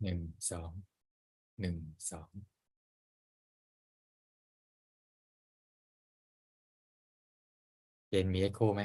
1 2 1 2มีเอ็กโคไหม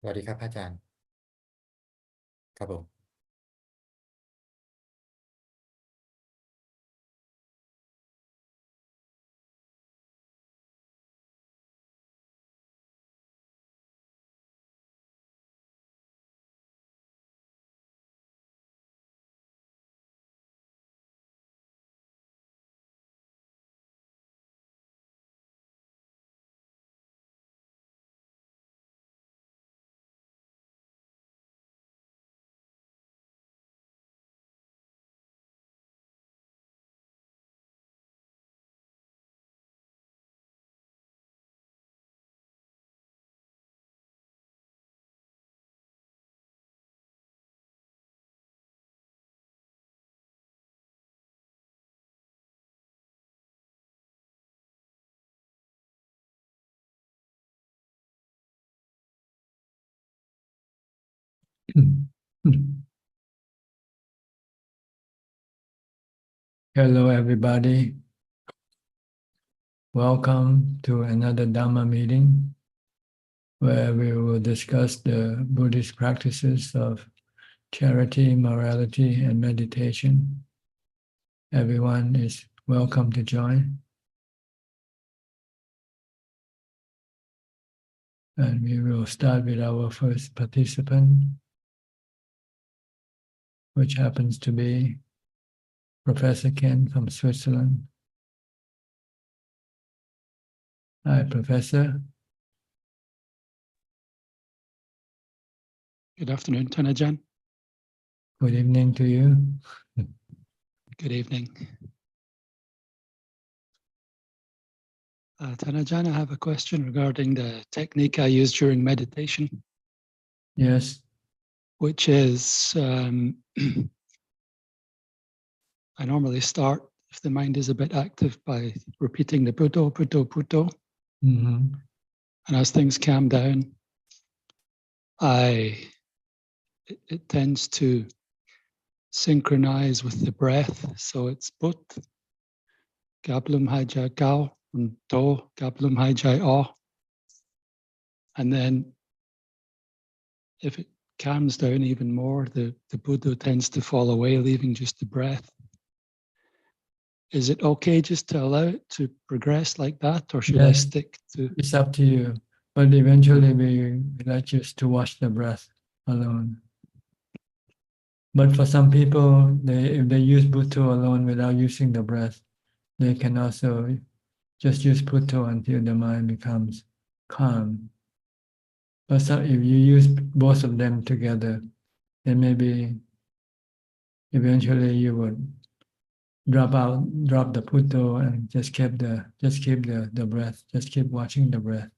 สวัสดีครับอาจารย์ครับผมHello, everybody. Welcome to another Dhamma meeting where we will discuss the Buddhist practices of charity, morality, and meditation. Everyone is welcome to join. And we will start with our first participant, which happens to be Professor Ken from Switzerland. Hi, Professor. Good afternoon, Ajaan. Good evening to you. Good evening. Ajaan, I have a question regarding the technique I use during meditation. Yes. Which is, I normally start, if the mind is a bit active, by repeating the Buddho, Buddho, Buddho. Mm-hmm. And as things calm down, it tends to synchronize with the breath. So it's But, Gablum Haijai Gao, and Do, Gablum Haijai O. And then if it calms down even more, the Buddha tends to fall away, leaving just the breath. Is it okay just to allow it to progress like that, or should I stick to? It's up to you. But eventually we like just to watch the breath alone. But for some people, if they use Buddha alone without using the breath, they can also just use Putto until the mind becomes calm. But if you use both of them together, then maybe eventually you would drop the Putto and just keep the breath, just keep watching the breath.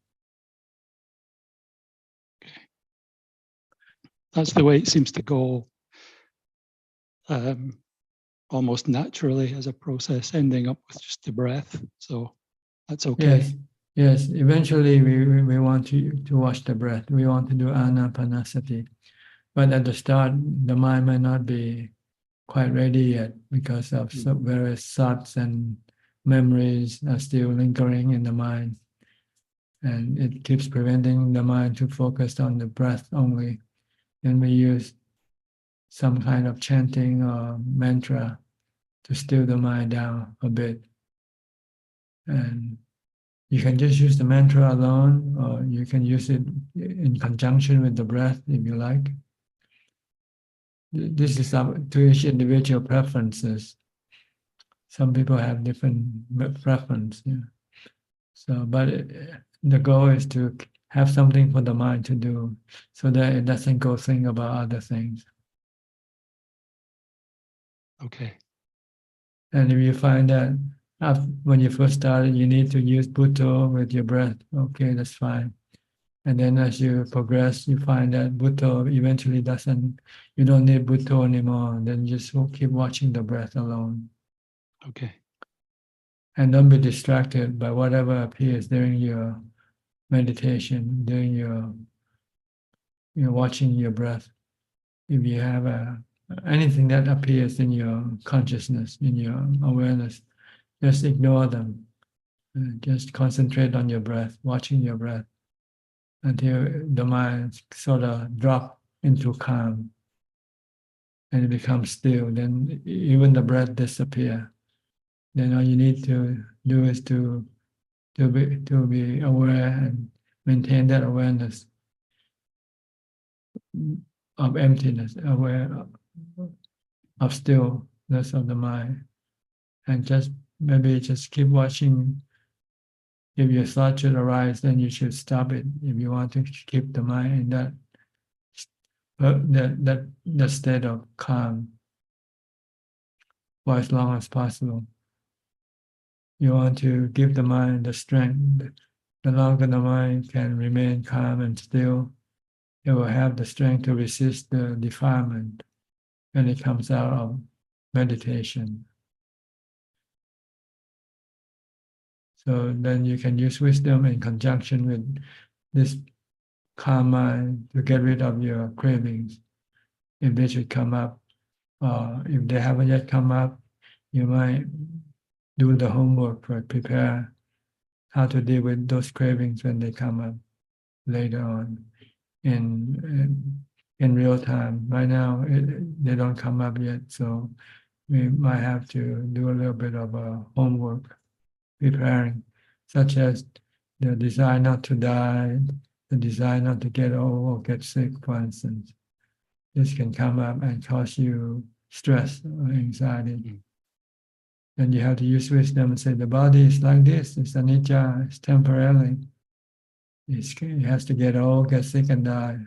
That's the way it seems to go, almost naturally as a process, ending up with just the breath. So that's okay. Yes. Eventually, we want to watch the breath. We want to do anapanasati, but at the start, the mind might not be quite ready yet because of various thoughts and memories are still lingering in the mind, and it keeps preventing the mind to focus on the breath only. Then we use some kind of chanting or mantra to still the mind down a bit. And you can just use the mantra alone, or you can use it in conjunction with the breath if you like. This is up to each individual preferences. Some people have different preference. Yeah. So, but the goal is to have something for the mind to do, so that it doesn't go think about other things. Okay. And if you find that when you first started, you need to use Bhutto with your breath, okay, that's fine. And then as you progress, you find that Bhutto eventually you don't need Bhutto anymore. Then you just keep watching the breath alone. Okay. And don't be distracted by whatever appears during your meditation, during your watching your breath. If you have anything that appears in your consciousness, in your awareness, just ignore them. Just concentrate on your breath, watching your breath until the mind sort of drop into calm and it becomes still. Then even the breath disappear. Then all you need to do is to be aware and maintain that awareness of emptiness, aware of stillness of the mind, and maybe just keep watching. If your thought should arise, then you should stop it. If you want to keep the mind in that state of calm for as long as possible. You want to give the mind the strength. The longer the mind can remain calm and still, it will have the strength to resist the defilement when it comes out of meditation. So then you can use wisdom in conjunction with this calm mind to get rid of your cravings if they should come up. If they haven't yet come up, you might do the homework for prepare how to deal with those cravings when they come up later on in real time. Right now, they don't come up yet, so we might have to do a little bit of homework preparing, such as the desire not to die, the desire not to get old or get sick, for instance. This can come up and cause you stress or anxiety. And you have to use wisdom and say, the body is like this, it's anicca, it's temporary. It has to get old, get sick, and die.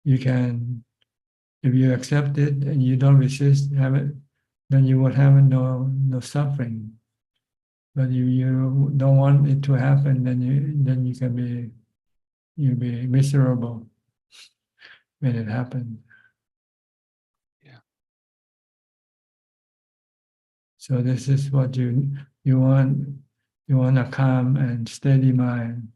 You can, if you accept it and you don't resist, have it, then you will have no suffering. But if you don't want it to happen, then you can be miserable when it happens. Yeah. So this is what you want. You want a calm and steady mind,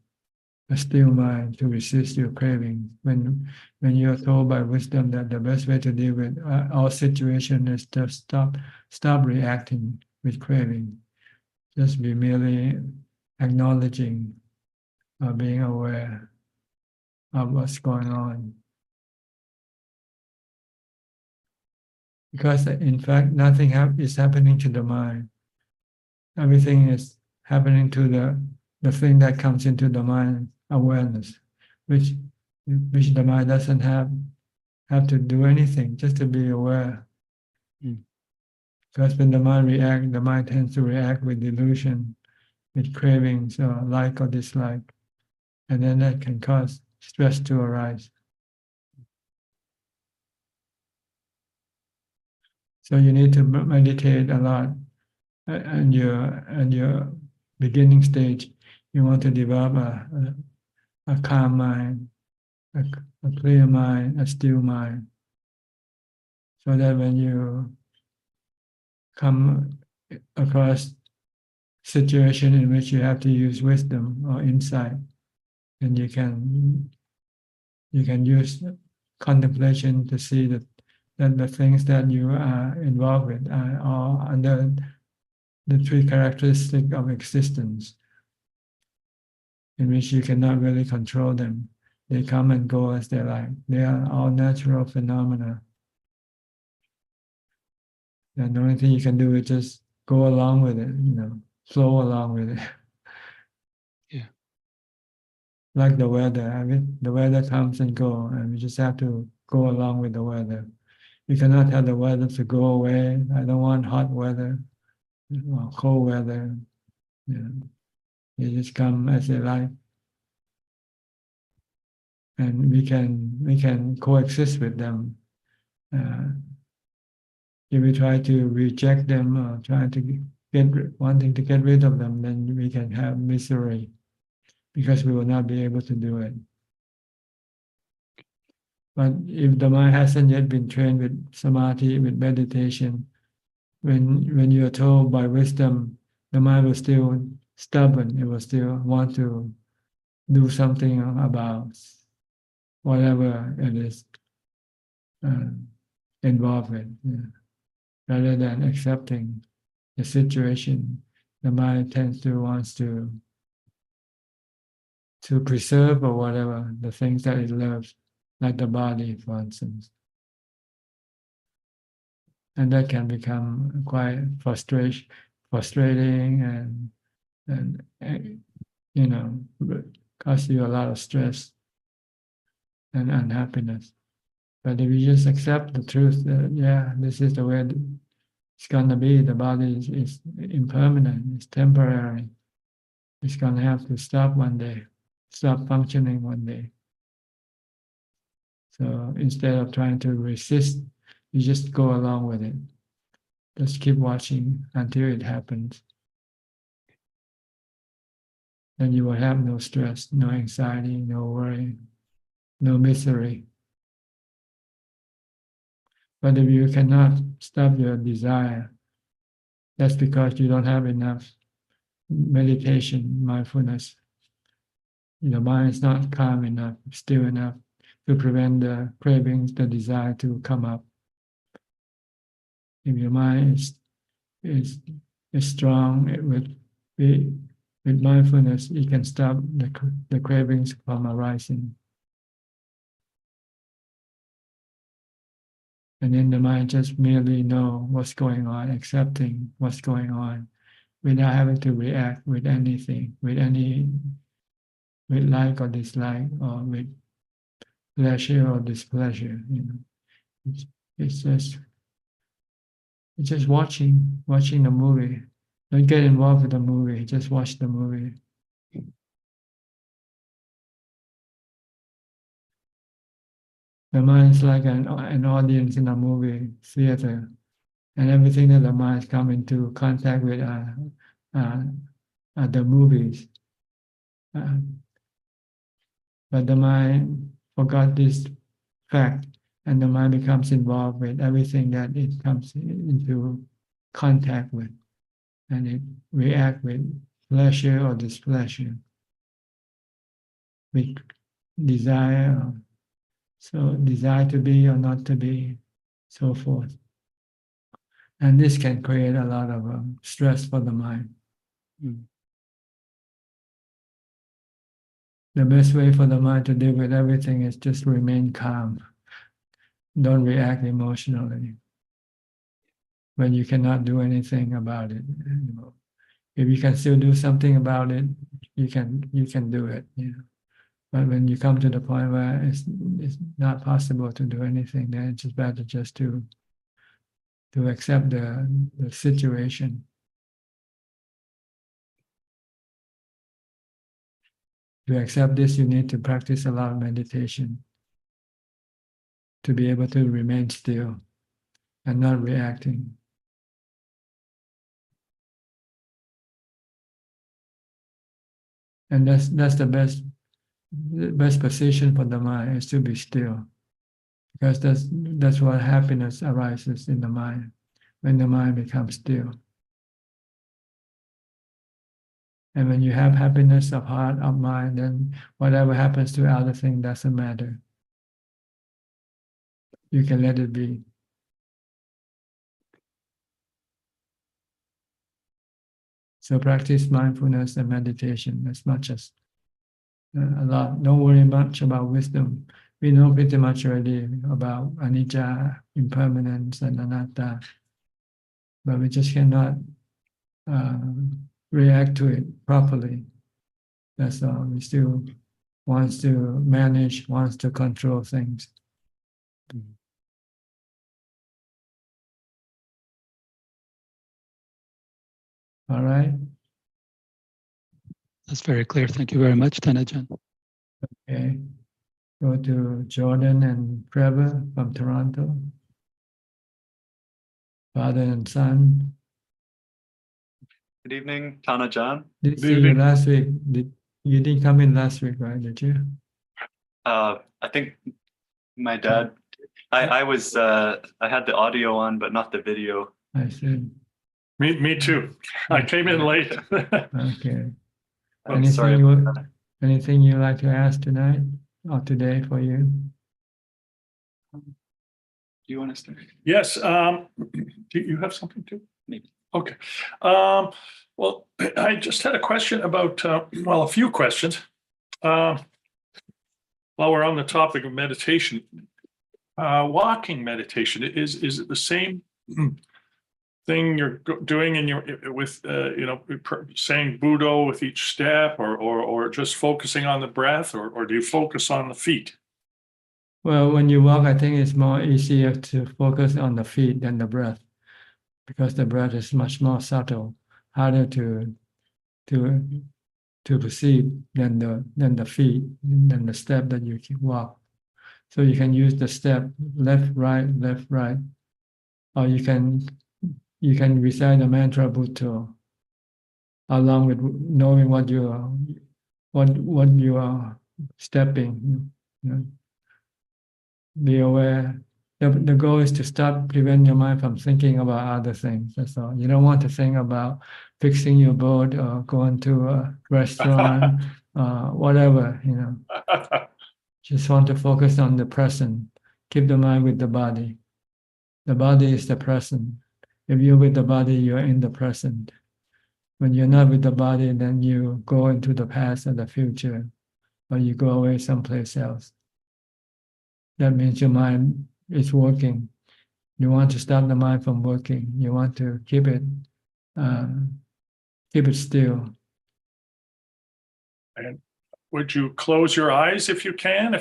a still mind to resist your cravings. When you're told by wisdom that the best way to deal with our situation is to stop reacting with craving. Just be merely acknowledging or being aware of what's going on. Because in fact, nothing is happening to the mind. Everything is happening to the thing that comes into the mind, awareness, which the mind doesn't have to do anything, just to be aware. Because when the mind tends to react with delusion, with cravings or like or dislike, and then that can cause stress to arise. So you need to meditate a lot. And your beginning stage, you want to develop a calm mind, a, a clear mind, a still mind, so that when you come across situation in which you have to use wisdom or insight, then you can use contemplation to see that the things that you are involved with are all under the three characteristics of existence, in which you cannot really control them. They come and go as they like. They are all natural phenomena. And the only thing you can do is just go along with it, flow along with it. Yeah. Like the weather. I mean, the weather comes and goes, and we just have to go along with the weather. You cannot have the weather to go away. I don't want hot weather or cold weather. They just come as they like. And we can coexist with them. If we try to reject them or try to wanting to get rid of them, then we can have misery because we will not be able to do it. But if the mind hasn't yet been trained with samadhi, with meditation, when you are told by wisdom, the mind will still stubborn. It will still want to do something about whatever it is involved with. Yeah. Rather than accepting the situation, the mind tends to wants to preserve or whatever the things that it loves, like the body, for instance. And that can become quite frustrating and cause you a lot of stress and unhappiness. But if you just accept the truth that, yeah, this is the way it's gonna be, the body is impermanent, it's temporary, it's gonna have to stop one day, stop functioning one day. So instead of trying to resist, you just go along with it. Just keep watching until it happens. Then you will have no stress, no anxiety, no worry, no misery. But if you cannot stop your desire, that's because you don't have enough meditation, mindfulness. Your mind is not calm enough, still enough to prevent the cravings, the desire to come up. If your mind is strong, it would be with mindfulness, it can stop the cravings from arising. And then the mind just merely know what's going on, accepting what's going on, without having to react with anything, with like or dislike, or with pleasure or displeasure. It's, it's just it's just watching the movie. Don't get involved with the movie. Just watch the movie. The mind is like an audience in a movie theater, and everything that the mind come into contact with are the movies. But the mind forgot this fact, and the mind becomes involved with everything that it comes into contact with, and it reacts with pleasure or displeasure, with desire, so desire to be or not to be, so forth. And this can create a lot of stress for the mind. Mm. The best way for the mind to deal with everything is just remain calm. Don't react emotionally when you cannot do anything about it. If you can still do something about it, you can do it. But when you come to the point where it's not possible to do anything, then it's just better just to to accept the situation. To accept this, you need to practice a lot of meditation to be able to remain still and not reacting. And that's the best position for the mind, is to be still, because that's where happiness arises in the mind, when the mind becomes still. And when you have happiness of heart, of mind, then whatever happens to other thing doesn't matter. You can let it be. So practice mindfulness and meditation as much as a lot. Don't worry much about wisdom. We know pretty much already about anicca, impermanence, and anatta, but we just cannot react to it properly. That's all. We still wants to manage, wants to control things. All right. That's very clear. Thank you very much, Ajaan. Okay. Go to Jordan and Trevor from Toronto. Father and son. Good evening, Ajaan. Did see you last week. You didn't come in last week, right? Did you? I think my dad. I was. I had the audio on, but not the video. I see. Me too. I came in late. Okay. I'm sorry. Anything you like to ask tonight or today for you? Do you want to start? Yes. Do you have something too? Maybe. Okay. Well, I just had a question about, a few questions. While we're on the topic of meditation, walking meditation, is it the same thing you're doing in your saying Buddha with each step, or just focusing on the breath, or do you focus on the feet? Well, when you walk, I think it's more easier to focus on the feet than the breath, because the breath is much more subtle, harder to perceive than the feet, than the step that you can walk. So you can use the step left, right, or you can recite the mantra Buddha along with knowing what you are stepping. Be aware. The goal is to prevent your mind from thinking about other things. That's all. You don't want to think about fixing your boat or going to a restaurant, whatever. Just want to focus on the present. Keep the mind with the body. The body is the present. If you're with the body, you're in the present. When you're not with the body, then you go into the past and the future, or you go away someplace else. That means your mind is working. You want to stop the mind from working. You want to keep it still. And would you close your eyes if you can?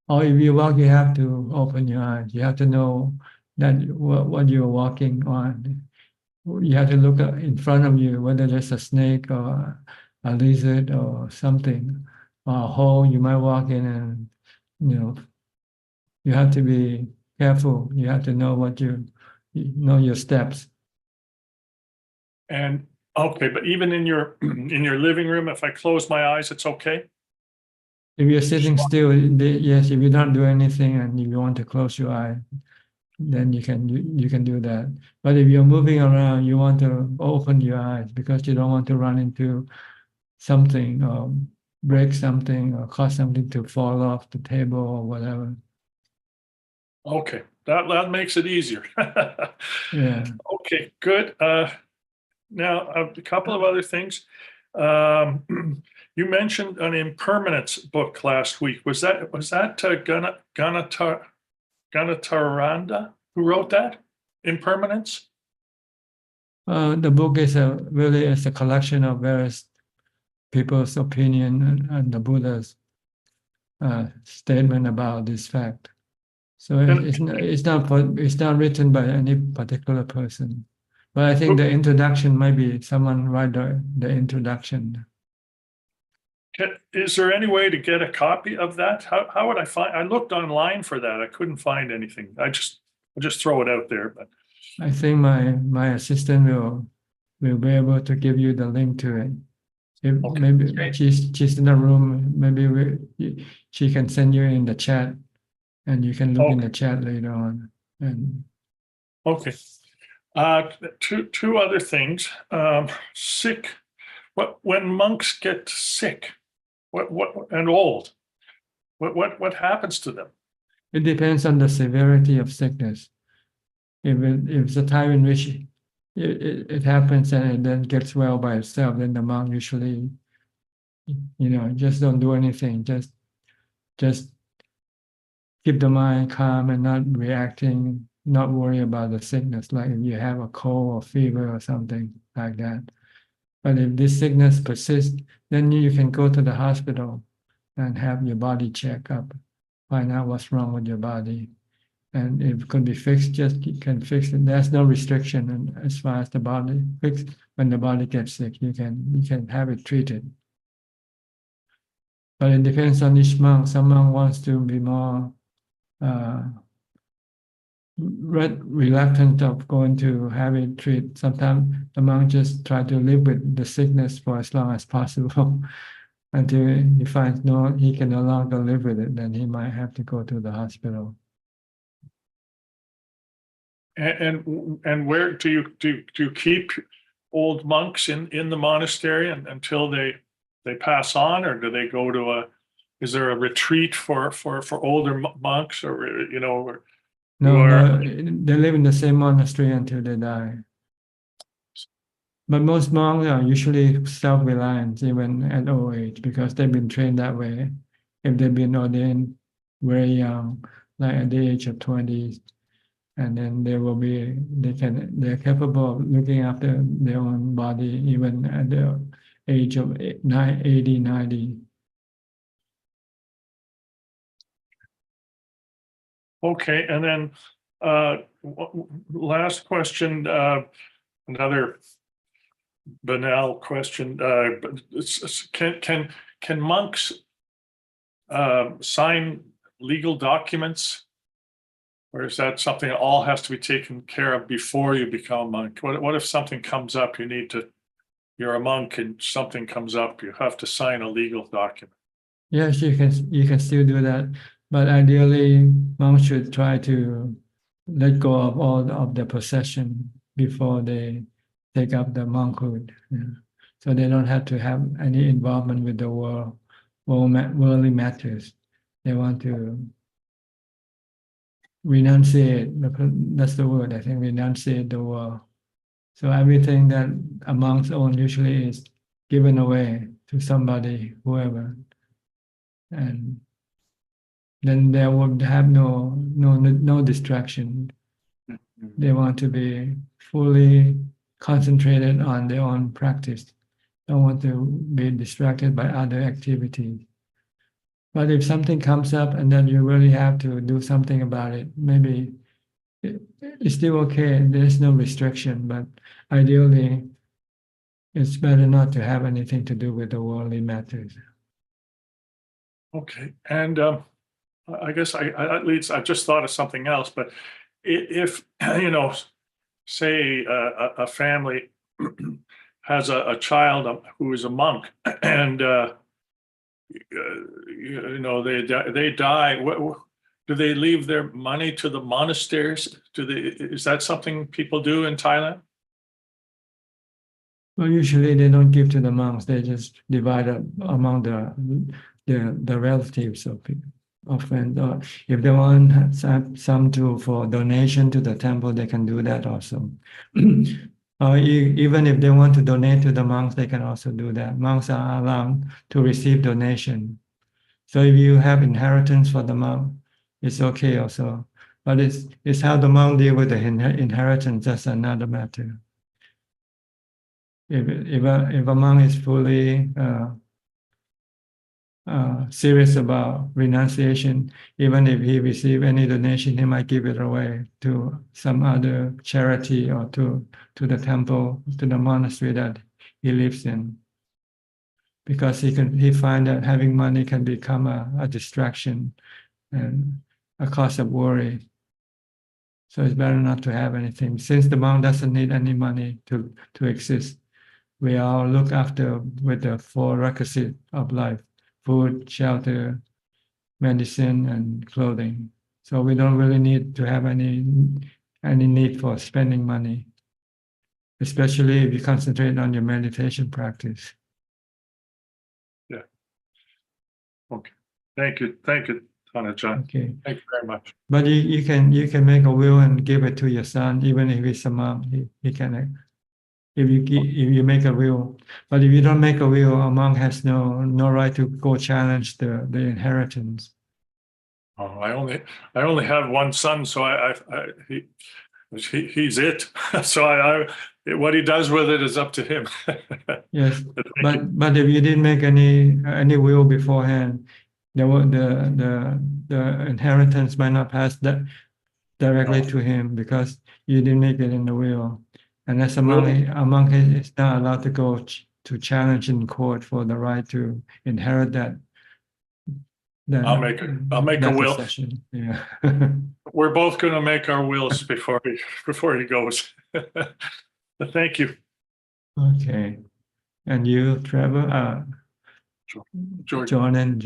Or if you walk, you have to open your eyes. You have to know that what you're walking on. You have to look in front of you, whether there's a snake or a lizard or something, or a hole you might walk in, and you have to be careful. You have to know know your steps. And okay, but even in your living room, if I close my eyes, it's okay? If you're sitting still, yes. If you don't do anything and if you want to close your eye, then you can do that. But if you're moving around, you want to open your eyes, because you don't want to run into something or break something or cause something to fall off the table or whatever. Okay, that makes it easier. Yeah. Okay, good. Now, a couple of other things. You mentioned an impermanence book last week. Was that Ganataranda who wrote that? Impermanence? The book is a collection of various people's opinion and the Buddha's statement about this fact. So it's not written by any particular person. But I think the introduction might be someone write the introduction. Is there any way to get a copy of that? How would I find? I looked online for that. I couldn't find anything. I'll just throw it out there. But I think my assistant will be able to give you the link to it. If Okay. maybe she's in the room, maybe she can send you in the chat, and you can look in the chat later on. And okay. Two other things. Sick. When monks get sick, and old, what happens to them? it depends on the severity of sickness. If it's a time in which it happens and it then gets well by itself, then the monk usually, just don't do anything. Just keep the mind calm and not reacting, not worry about the sickness, like if you have a cold or fever or something like that. But if this sickness persists, then you can go to the hospital and have your body checked up, find out what's wrong with your body. And if it could be fixed, you can fix it. There's no restriction, and as far as the body fixed, when the body gets sick, you can have it treated. But it depends on each monk. Some monk wants to be more reluctant of going to have it treated. Sometimes the monk just try to live with the sickness for as long as possible until he finds he can no longer live with it. Then he might have to go to the hospital. And where do you keep old monks in the monastery until they pass on, or do they go to is there a retreat for older monks, or No, they live in the same monastery until they die. But most monks are usually self-reliant even at old age because they've been trained that way. If they've been ordained very young, like at the age of 20s, and then they're capable of looking after their own body even at the age of 80, 90. Okay, and then last question, another banal question. But can monks sign legal documents? Or is that something that all has to be taken care of before you become a monk? What if something comes up, you're a monk and something comes up, you have to sign a legal document? Yes, you can still do that, but ideally monks should try to let go of all of their possession before they take up the monkhood. So they don't have to have any involvement with the worldly matters. They want to renunciate, that's the word, I think, renunciate the world. So everything that a monk's own usually is given away to somebody, whoever. And then there would have no distraction. They want to be fully concentrated on their own practice. Don't want to be distracted by other activities. But if something comes up and then you really have to do something about it, maybe it's still okay. There's no restriction, but ideally, it's better not to have anything to do with the worldly matters. Okay, and I guess at least I just thought of something else. But if say a family has a child who is a monk, and they die, do they leave their money to the monasteries? Is that something people do in Thailand? Well, usually they don't give to the monks; they just divide it among the relatives of friends. Or if they want some for donation to the temple, they can do that also. Or even if they want to donate to the monks, they can also do that. Monks are allowed to receive donation. So if you have inheritance for the monk, it's okay also. But it's how the monk deal with the inheritance, that's another matter. If a monk is fully serious about renunciation, even if he receive any donation, he might give it away to some other charity or to the temple, to the monastery that he lives in, because he find that having money can become a distraction and a cause of worry. So it's better not to have anything. Since the monk doesn't need any money to exist, we all look after with the 4 requisites of life: food, shelter, medicine, and clothing. So we don't really need to have any need for spending money, especially if you concentrate on your meditation practice. Okay. Thank you, Ajaan. Okay. Thank you very much. But you can make a will and give it to your son, even if he's a monk. He can, if you make a will. But if you don't make a will, a monk has no right to go challenge the inheritance. Oh, I only have one son, so he's it. So what he does with it is up to him. Yes, Thank you. but if you didn't make any will beforehand, the inheritance might not pass that directly No. to him because you didn't make it in the will. And as a Will- monk is not allowed to go to challenge in court for the right to inherit that. I'll make a will. Possession. Yeah. We're both going to make our wills before he goes. But thank you. Okay. And you, Trevor? George. Jordan.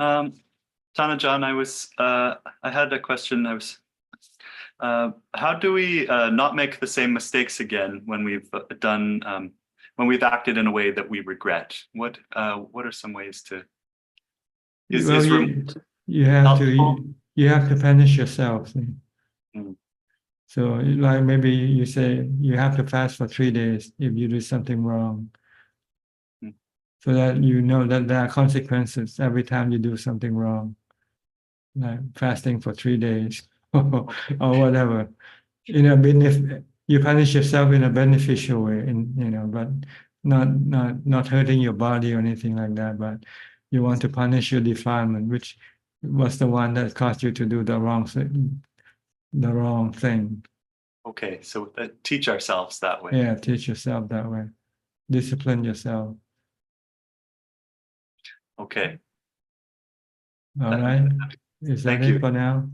Ajaan, I had a question. How do we not make the same mistakes again when we've when we've acted in a way that we regret? What are some ways to? You have to punish yourself. Mm. So like maybe you say you have to fast for 3 days if you do something wrong. Mm. So that you know that there are consequences every time you do something wrong. Like fasting for 3 days or whatever. You punish yourself in a beneficial way, but not hurting your body or anything like that. But you want to punish your defilement, which was the one that caused you to do the wrong thing. Okay, so teach ourselves that way. Yeah, teach yourself that way. Discipline yourself. Okay. All right. Is that Thank it you. for now?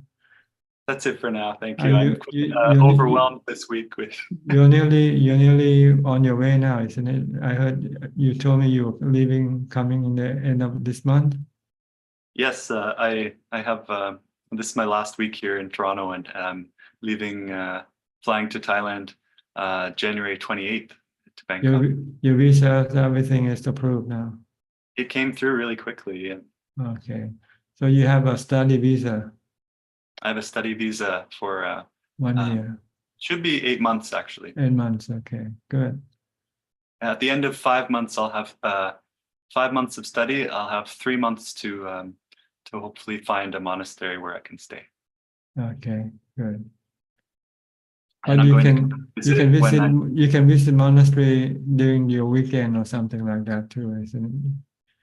That's it for now. Thank Are you. I'm overwhelmed this week with. You're nearly on your way now, isn't it? I heard you told me you're coming in the end of this month. Yes, I have. This is my last week here in Toronto, and I'm leaving, flying to Thailand, January 28th to Bangkok. Your visa, everything is approved now. It came through really quickly. And Okay, so you have a study visa. I have a study visa for 1 year. Should be 8 months actually. 8 months. Okay, good. At the end of 5 months, I'll have 5 months of study. I'll have 3 months to hopefully find a monastery where I can stay. Okay, good. And But I'm you going to can visit monastery during your weekend or something like that too, isn't it?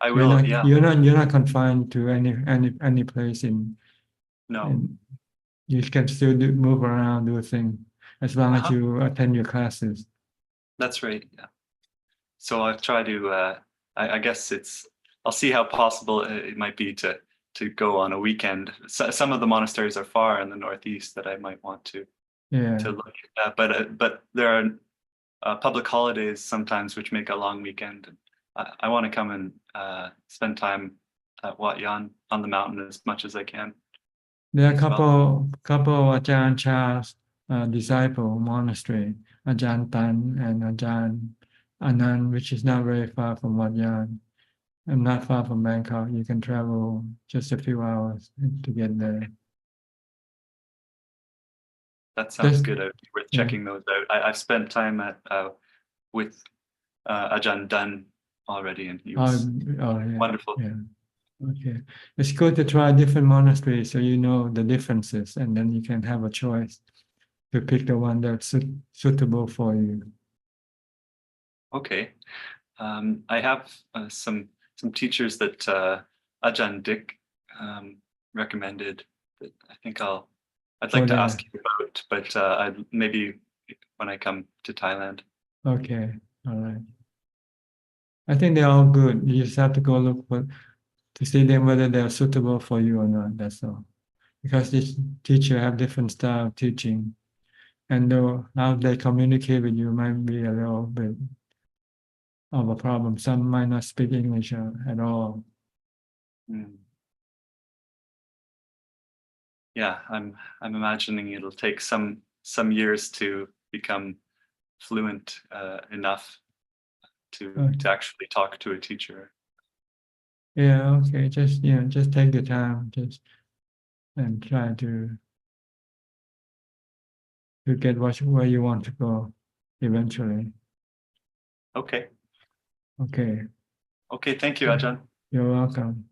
I will. Yeah. You're not confined to any place No. you can still move around, do things as long as you attend your classes. That's right. Yeah. So I'll try to. I guess I'll see how possible it might be to go on a weekend. Some of the monasteries are far in the northeast that I might want to look at. But there are public holidays sometimes which make a long weekend. I want to come and spend time at Wat Yan on the mountain as much as I can. There are a couple of Ajaan Chah's disciple monastery, Ajaan Tan and Ajaan Anand, which is not very far from Wat Yan and not far from Bangkok. You can travel just a few hours to get there. That sounds good. It'd be worth checking those out. I've spent time with Ajaan Dun already, and he was wonderful. Yeah. Okay, it's good to try different monasteries so you know the differences, and then you can have a choice to pick the one that's suitable for you. Okay. I have some teachers that Ajaan Dick recommended that I think I'd like to ask you about, but maybe when I come to Thailand. Okay, all right. I think they're all good. You just have to go look to see them whether they're suitable for you or not. That's all. Because each teacher have different style of teaching, and though how they communicate with you might be a little bit of a problem. Some might not speak English at all. Yeah, I'm imagining it'll take some years to become fluent enough to actually talk to a teacher. Yeah, okay. Just just take your time, and try to get where you want to go eventually. Okay. Okay. Okay, thank you, Ajaan. You're welcome.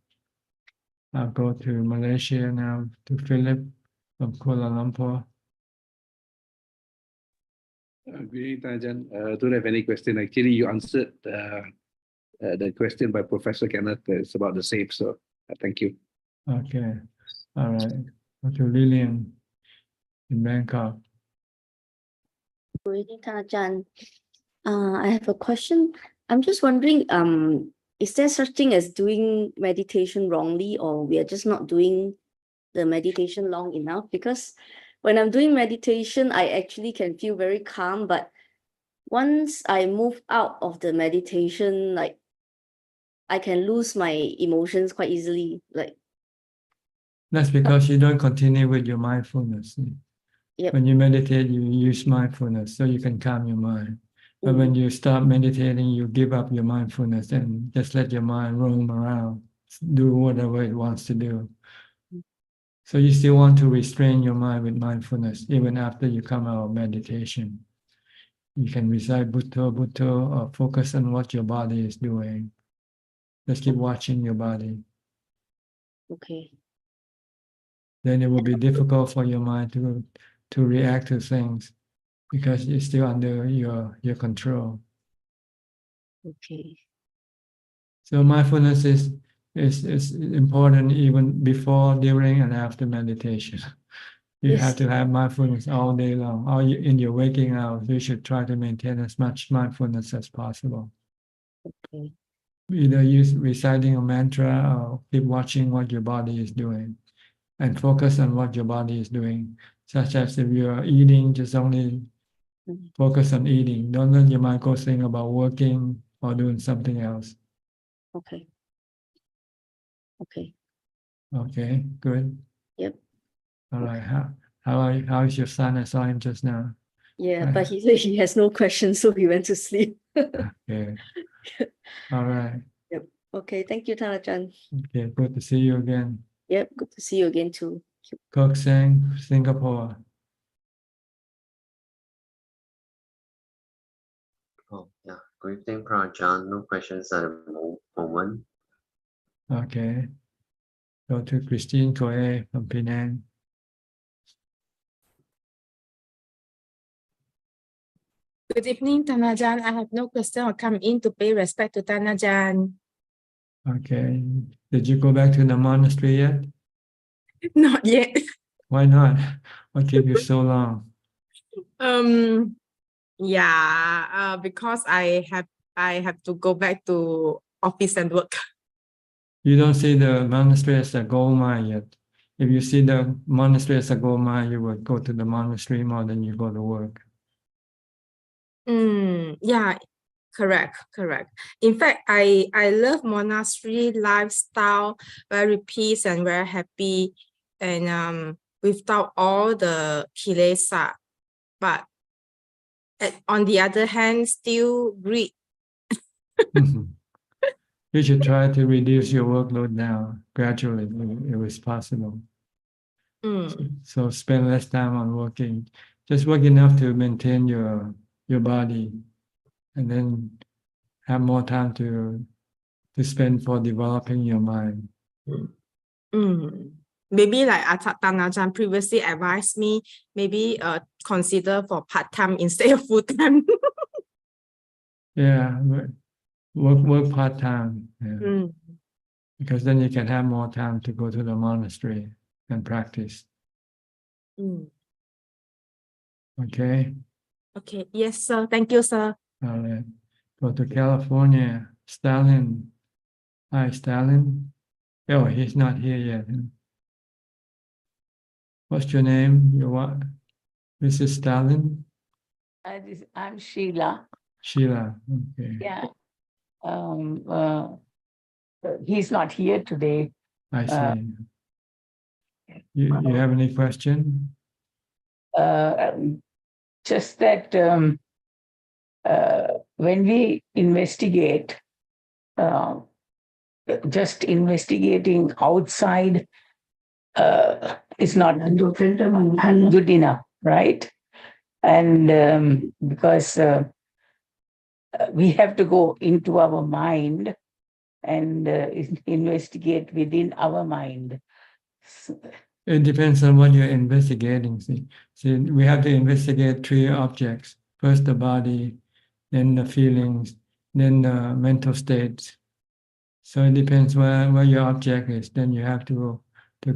I'll go to Malaysia now, to Philip from Kuala Lumpur. Good evening, Ajaan. Don't have any question. Actually, you answered the question by Professor Kenneth. It's about the same. So thank you. Okay. All right. Go to Lillian in Bangkok. Good evening, Ajaan. I have a question. I'm just wondering, is there such thing as doing meditation wrongly, or we are just not doing the meditation long enough? Because when I'm doing meditation, I actually can feel very calm, but once I move out of the meditation, like I can lose my emotions quite easily. Like, That's because you don't continue with your mindfulness. yep. When you meditate, you use mindfulness so you can calm your mind. But when you stop meditating, you give up your mindfulness and just let your mind roam around, do whatever it wants to do. So you still want to restrain your mind with mindfulness even after you come out of meditation. You can recite Bhutto, Bhutto, or focus on what your body is doing. Just keep watching your body. Okay. Then it will be difficult for your mind to react to things because it's still under your control. Okay. So mindfulness is important even before, during, and after meditation. You have to have mindfulness all day long. In your waking hours, you should try to maintain as much mindfulness as possible. Okay. Either use reciting a mantra or keep watching what your body is doing and focus on what your body is doing. Such as if you are eating, just only focus on eating. Don't let your mind go think about working or doing something else. Okay. Okay. Okay, good. Yep. All right. How is your son? I saw him just now. Yeah, Right. but he said he has no questions, so he went to sleep. Okay. All right. Yep. Okay. Thank you, Ajaan. Okay. Good to see you again. Yep. Good to see you again too. Kok Seng, Singapore. Oh, yeah. Good evening, Ajaan. No questions at the moment. Okay. Go to Christine Coe from Penang. Good evening, Ajaan. I have no question. I'll come in to pay respect to Ajaan. Okay. Did you go back to the monastery yet? Not yet. Why not? What keep you so long? Yeah, because I have to go back to office and work. You don't see the monastery as a gold mine yet. If you see the monastery as a gold mine, you would go to the monastery more than you go to work. Yeah, correct. In fact, I love monastery lifestyle, very peace and very happy, and without all the kilesa. But on the other hand, still greed. You should try to reduce your workload down gradually if it's possible. So spend less time on working. Just work enough to maintain your body, and then have more time to spend for developing your mind. Maybe like Ajaan previously advised me, maybe consider for part-time instead of full-time. Yeah, work part-time, yeah. Mm. Because then you can have more time to go to the monastery and practice. Mm. Okay, Okay. Yes, sir. Thank you, sir. all right. Go to California. Stalin. Hi, Stalin. Oh, he's not here yet. What's your name? You what? Mrs. Stalin? I'm Sheila. Sheila. Okay, Yeah. Um, uh, he's not here today. I see. You have any question? Just that when we investigate, uh, just investigating outside is not good enough, right? And because we have to go into our mind and investigate within our mind. It depends on what you're investigating. See, we have to investigate three objects. First, the body, then the feelings, then the mental states. So it depends where your object is. Then you have to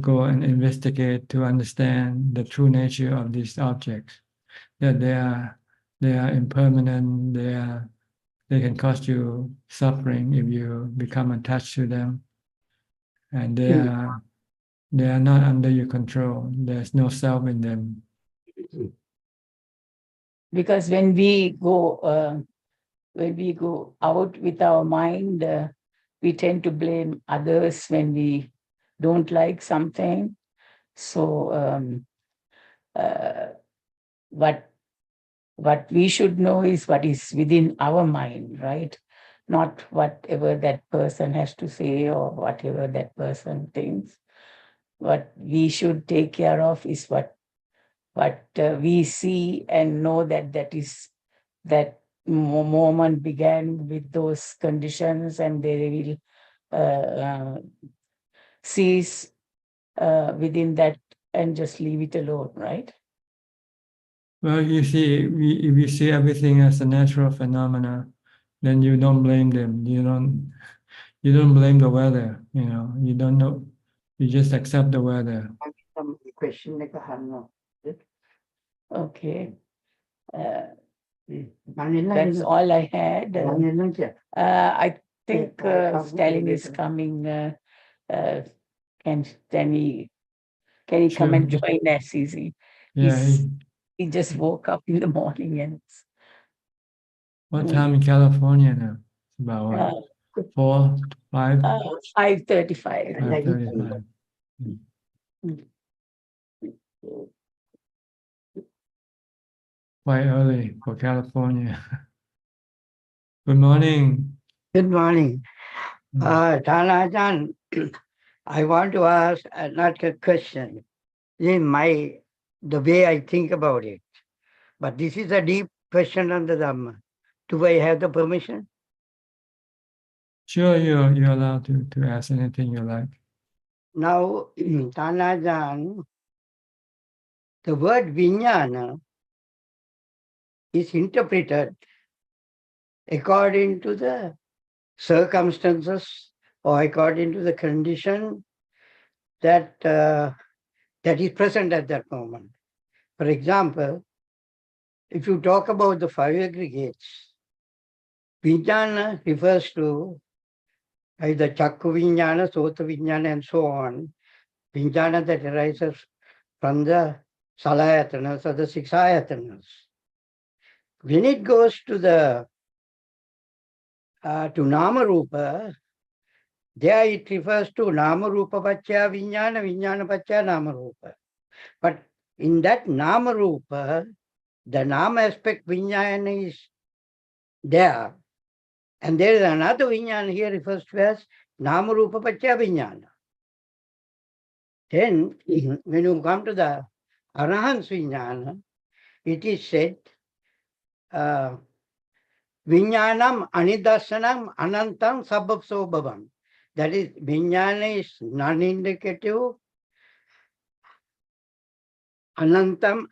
go and investigate to understand the true nature of these objects. That they are impermanent. They can cause you suffering if you become attached to them, and they are not under your control. There's no self in them. Because when we go out with our mind, we tend to blame others when we don't like something. So what we should know is what is within our mind, right? Not whatever that person has to say or whatever that person thinks. What we should take care of is what we see and know that moment began with those conditions, and they will cease within that and just leave it alone, right? Well, you see, if you see everything as a natural phenomena, then you don't blame them. You don't blame the weather. You don't know. You just accept the weather. Some question like okay. That's all I had. I think Stalin is coming. Can he come Sure. and join us? Yeah. He just woke up in the morning and What time in California now? It's about what? 4, 5, 5:35. 5:35. Quite early for California. Good morning. Good morning. Ajaan, I want to ask not a question. The way I think about it. But this is a deep question on the Dhamma. Do I have the permission? Sure, you're allowed to ask anything you like. Now, Ajaan, the word vijnana is interpreted according to the circumstances or according to the condition that is present at that moment. For example, if you talk about the 5 aggregates, vijnana refers to either chakku vijnana, sota vijnana, and so on. Vijnana that arises from the salayatanas or the 6 ayatanas. When it goes to nama rupa, there it refers to nama rupa paccha vijnana, vijnana paccha nama rupa. But in that nama rupa, the nama aspect vijnana is there. And there is another vijnana here refers to as nama rupa paccha vijnana. Then, when you come to the Arahant's vijnana, it is said, Vijnanam anidasanam anantam sabapso bhavam. That is, vijnana is non-indicative. Anantam,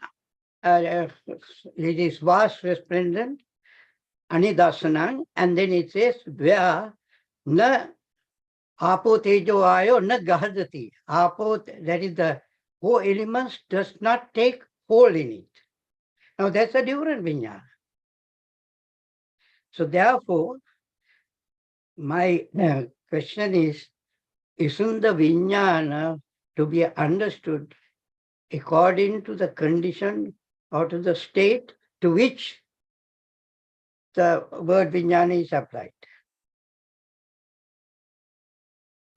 it is vast, resplendent. anidasanang, and then it says, where na apo tejo ayo na gahadati. Apo, that is the four elements, does not take hold in it. Now that's a different vijnana. So therefore, my question is, isn't the vijnana to be understood according to the condition or to the state to which the word vijnana is applied?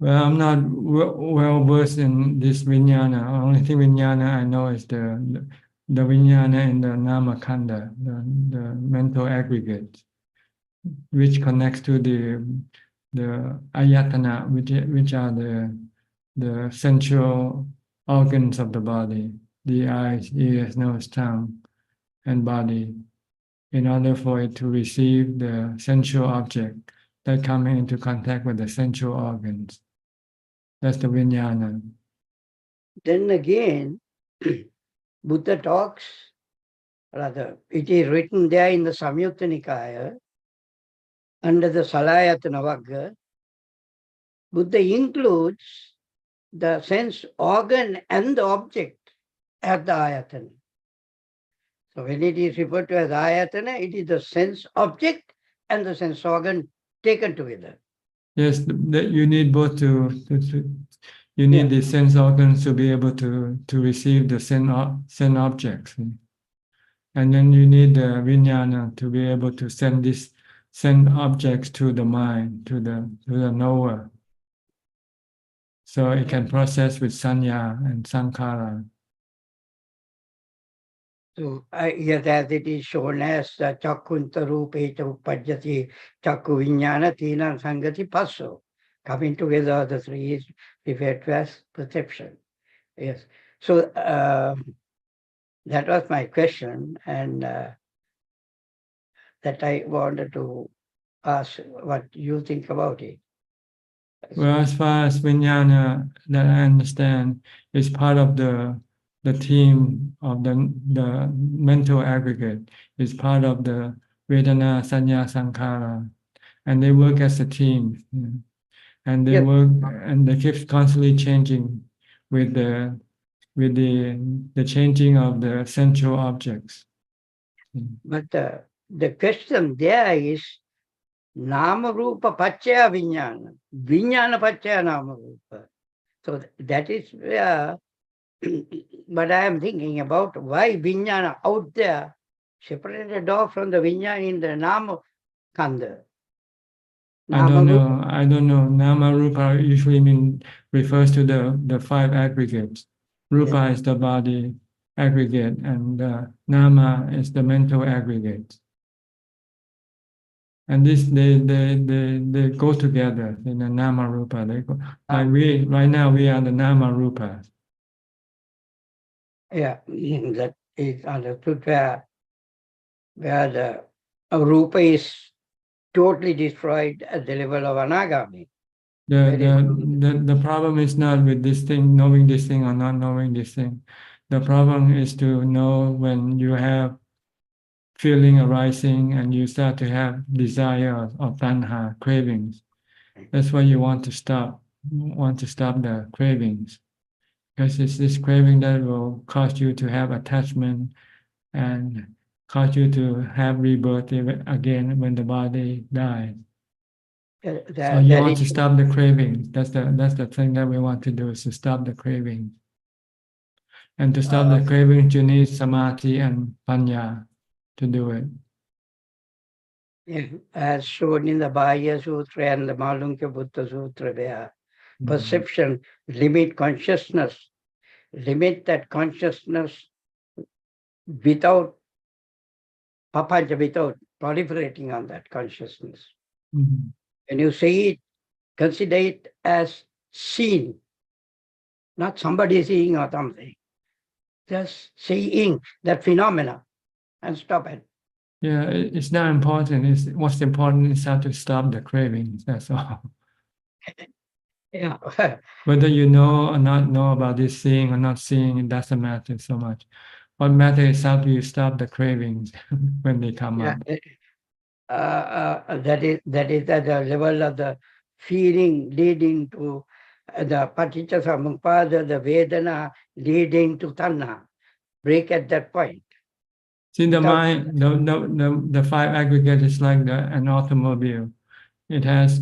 Well, I'm not well versed in this vijnana. Only thing vijnana I know is the vijnana in the namakanda, the mental aggregate, which connects to the ayatana, which are the sensual organs of the body, the eyes, ears, nose, tongue, and body, in order for it to receive the sensual object that come into contact with the sensual organs. That's the vijnana. Then again, Buddha talks, rather, it is written there in the Samyutta Nikaya, under the Salayatana Vagga, Buddha includes the sense organ and the object at the ayatana. So when it is referred to as ayatana, it is the sense object and the sense organ taken together. Yes, you need both to you need the sense organs to be able to receive the sense objects. And then you need the vijnana to be able to send objects to the mind, to the knower. So it can process with sanya and sankhara. So yes, as it is shown as chakunta rupecha upajjati chakku vijnana tina sangati passo. Coming together, the three is referred to as perception. Yes. So that was my question, and that I wanted to ask what you think about it. Well, as far as vijnana that I understand is part of the team of the mental aggregate, is part of the Vedana, Sanya, Sankhara, and they work as a team, and they work and they keep constantly changing with the changing of the sensual objects. But the question there is nama rupa pachaya vijnana, vijnana pachaya nama rupa. So that is where but I am thinking about why vijnana out there separated off from the vijnana in the nama kanda. I don't know. Nama rupa usually refers to the five aggregates. Rupa is the body aggregate, and nama is the mental aggregate. And this they go together in the nama rupa. They go, like we right now we are the nama rupa. Yeah, that is understood where the rupa is totally destroyed at the level of anagami. The problem is not with this thing, knowing this thing or not knowing this thing. The problem is to know when you have feeling arising and you start to have desire or tanha, cravings. That's why you want to stop the cravings. Because it's this craving that will cause you to have attachment and cause you to have rebirth again when the body dies. So you want to stop the cravings. That's the thing that we want to do, is to stop the cravings. And to stop the cravings, you need samadhi and panya to do it. As shown in the Bahya Sutra and the Malunka Buddha Sutra, there perception, limit consciousness, limit that consciousness without papanja, without proliferating on that consciousness. Mm-hmm. When you say it, consider it as seen, not somebody seeing or something. Just seeing that phenomena and stop it. Yeah, it's not important. What's important is how to stop the cravings. That's all. Yeah. Whether you know or not know about this seeing or not seeing, it doesn't matter so much. What matters is how do you stop the cravings when they come up. that is at the level of the feeling leading to the paticca samuppada, the vedana leading to tanha. Break at that point. See, the Without- mind, the five aggregate is like an automobile. It has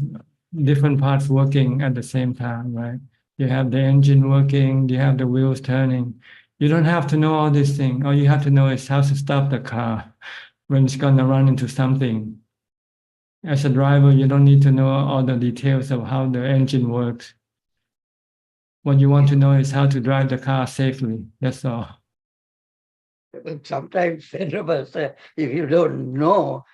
different parts working at the same time, right? You have the engine working, you have the wheels turning. You don't have to know all these things. All you have to know is how to stop the car when it's going to run into something. As a driver, you don't need to know all the details of how the engine works. What you want to know is how to drive the car safely. That's all. Sometimes, Venerable sir, if you don't know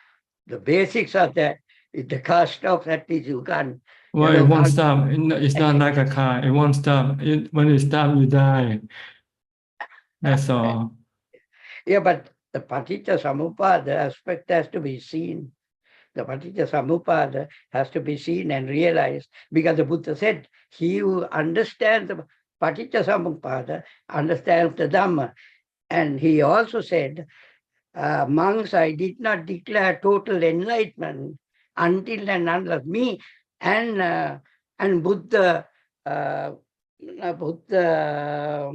the basics of that, if the car stops, at least you can't. Well, you it know, won't can't- stop. It's not like a car. It won't stop. When it stops, you die. That's all. Yeah, but the paticca samuppada aspect has to be seen. The paticca samuppada has to be seen and realized, because the Buddha said, he who understands the paticca samuppada understands the Dhamma. And he also said, monks, I did not declare total enlightenment until and unless me and Buddha, Buddha,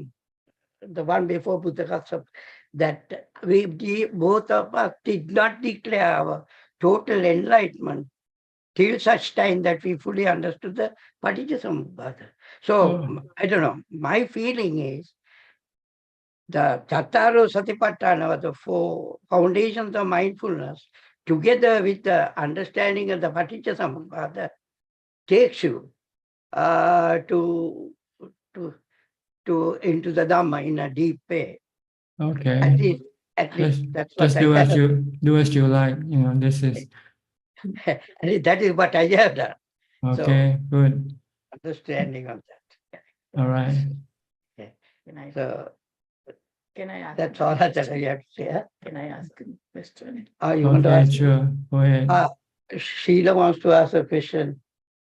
the one before Buddha Kassapa, that both of us did not declare our total enlightenment till such time that we fully understood the Paticcasamuppada. So, I don't know, my feeling is the Chattaro Satipatthana, the four foundations of mindfulness, together with the understanding of the Paticcasamuppada, takes you to into the Dhamma in a deep way. Okay. At least that's what Just I do as have. do as you like. You know, this is That is what I have done. okay. Good. Understanding of that. All right. So Can I ask? that's all that I have to say. Huh? Can I ask a question? Oh, you want to Okay, ask? sure. Go ahead. Sheila wants to ask a question.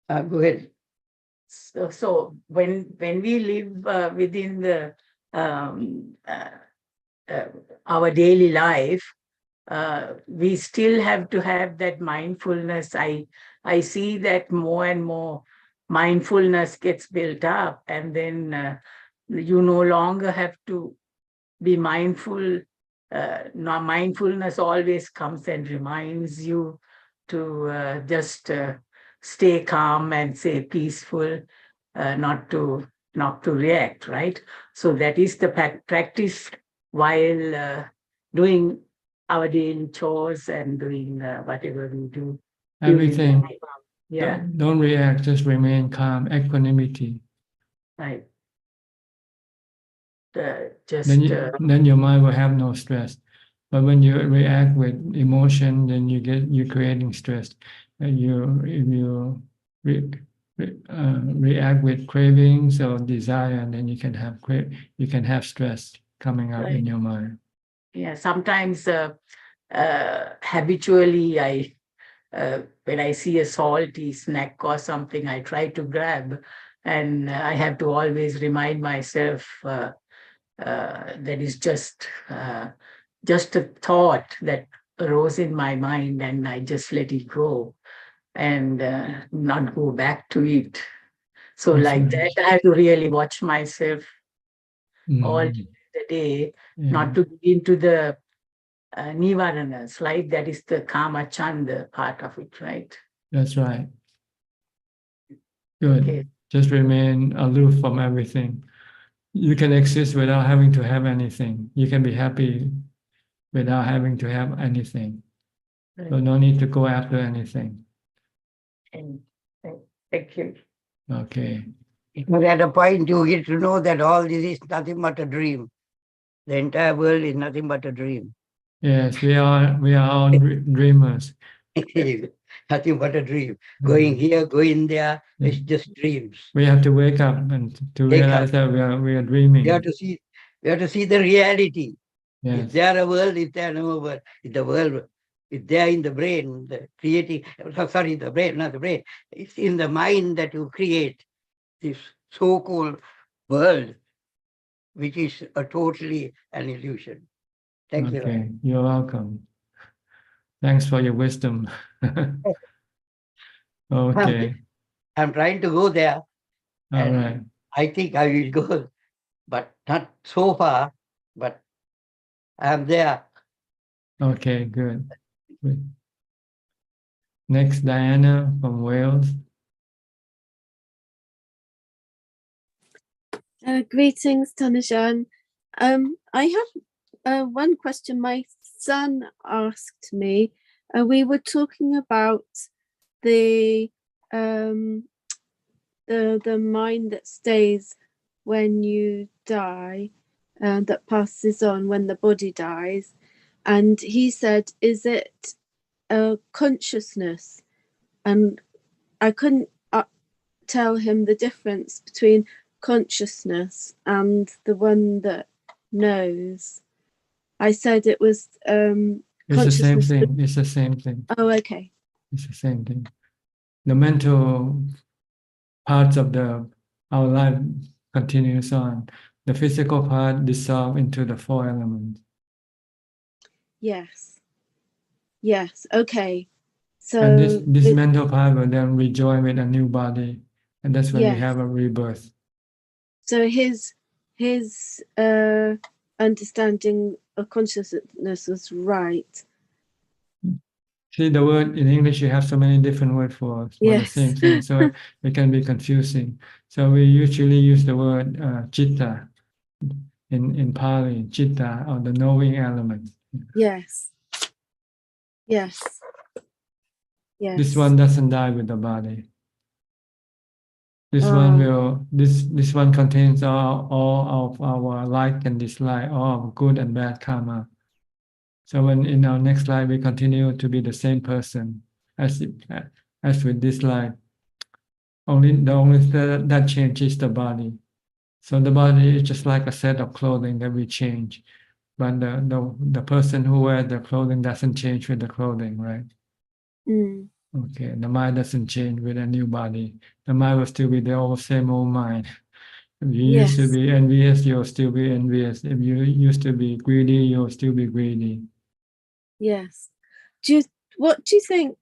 Go ahead. So when we live within the our daily life, we still have to have that mindfulness. I see that more and more mindfulness gets built up, and then you no longer have to be mindful. Now mindfulness always comes and reminds you to just stay calm and stay peaceful, not to react, right? So that is the practice while doing our daily chores and doing whatever we do. Everything. Yeah, Don't react. Just remain calm. Equanimity. right. Then your mind will have no stress. But when you react with emotion, then you're creating stress. And if you react with cravings or desire, then you can have stress coming up in your mind. Yeah, sometimes habitually when I see a salty snack or something, I try to grab, and I have to always remind myself that is just a thought that arose in my mind, and I just let it go and not go back to it. So That's like right. that, I have to really watch myself all Mm. the day, Yeah. not to get into the nivaranas, right? That is the kama chanda part of it, right? That's right. Good. Okay. Just remain aloof from everything. You can exist without having to have anything. You can be happy without having to have anything. So Right. no need to go after anything. And thank you. Okay. But at a point, you get to know that all this is nothing but a dream. The entire world is nothing but a dream. Yes, we are all dreamers. Nothing but a dream. Going here, going there, it's Mm. just dreams. We have to wake up and to Wake realize up. that we are dreaming. We have to see the reality. Yes. Is there a world? Is there no world? Is the world is there in the brain, the creating, sorry, the brain, not the brain. It's in the mind that you create this so-called world, which is a totally an illusion. Thank you. Okay, you're welcome. Thanks for your wisdom. Okay, I'm trying to go there. all And right. I think I will go, but not so far, but I'm there. Okay, good. Good. Next, Diana from Wales. Greetings, Tanajan. I have one question my son asked me. We were talking about the the mind that stays when you die, that passes on when the body dies, and he said, "Is it a consciousness?" And I couldn't tell him the difference between consciousness and the one that knows. I said it was It's the same consciousness. thing. It's the same thing. Oh, okay. It's the same thing. The mental parts of our life continues on. The physical part dissolve into the four elements. Yes. Yes. Okay. And So this mental part will then rejoin with a new body. And that's when we yes. have a rebirth. So his understanding of consciousness was right. See, the word in English, you have so many different words for the Yes. same thing. So it can be confusing. So we usually use the word chitta in Pali, chitta, or the knowing element. Yes. Yes. Yes. This one doesn't die with the body. This one will, this one contains all of our like and dislike, all of good and bad karma. So when in our next life we continue to be the same person as with this life. The only thing that changes the body. So the body is just like a set of clothing that we change, but the person who wears the clothing doesn't change with the clothing, right? Mm. Okay, the mind doesn't change with a new body. The mind will still be the same old mind. If you used to Yes. be envious, you'll still be envious. If you used to be greedy, you'll still be greedy. Yes. What do you think,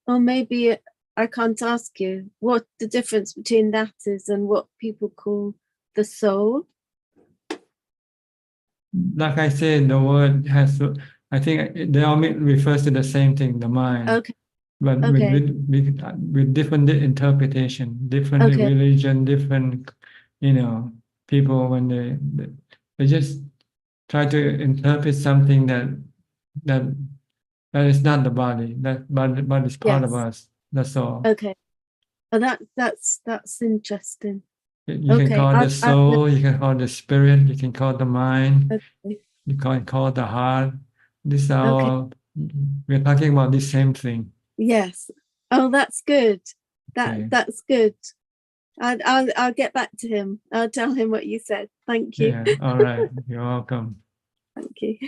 or maybe I can't ask you, what the difference between that is and what people call the soul? Like I said, the word has to, I think they all refers to the same thing, the mind. Okay. But Okay. with different interpretation, different Okay. religion, different, people when they just try to interpret something that is not the body, but it's part of Yes. us. That's all. Okay. Oh, that's interesting. You can Okay. call it the soul, you can call it the spirit, you can call it the mind, Okay. you can call it the heart. These are Okay. all, we're talking about the same thing. Yes. Oh, that's good. Okay. That's good. I'll get back to him. I'll tell him what you said. Thank you. Yeah, all right. You're welcome. Thank you.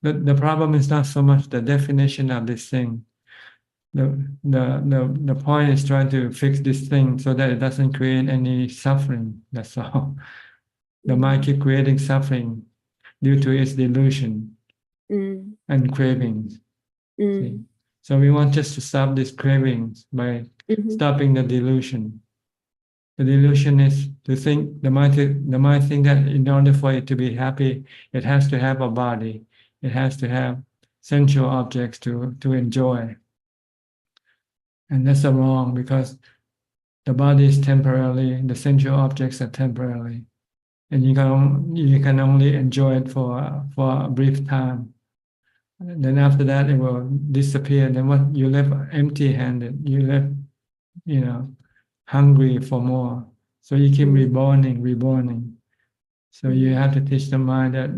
The problem is not so much the definition of this thing. The point is trying to fix this thing so that it doesn't create any suffering. That's all. The mind keep creating suffering due to its delusion and cravings. See? So we want just to stop these cravings by stopping the delusion. The delusion is to think the mind think that in order for it to be happy, it has to have a body. It has to have sensual objects to enjoy. And that's wrong because the body is temporarily, the sensual objects are temporarily, and you can only enjoy it for a brief time. And then after that, it will disappear. Then what you left empty-handed. You left, hungry for more. So you keep reborning. So you have to teach the mind that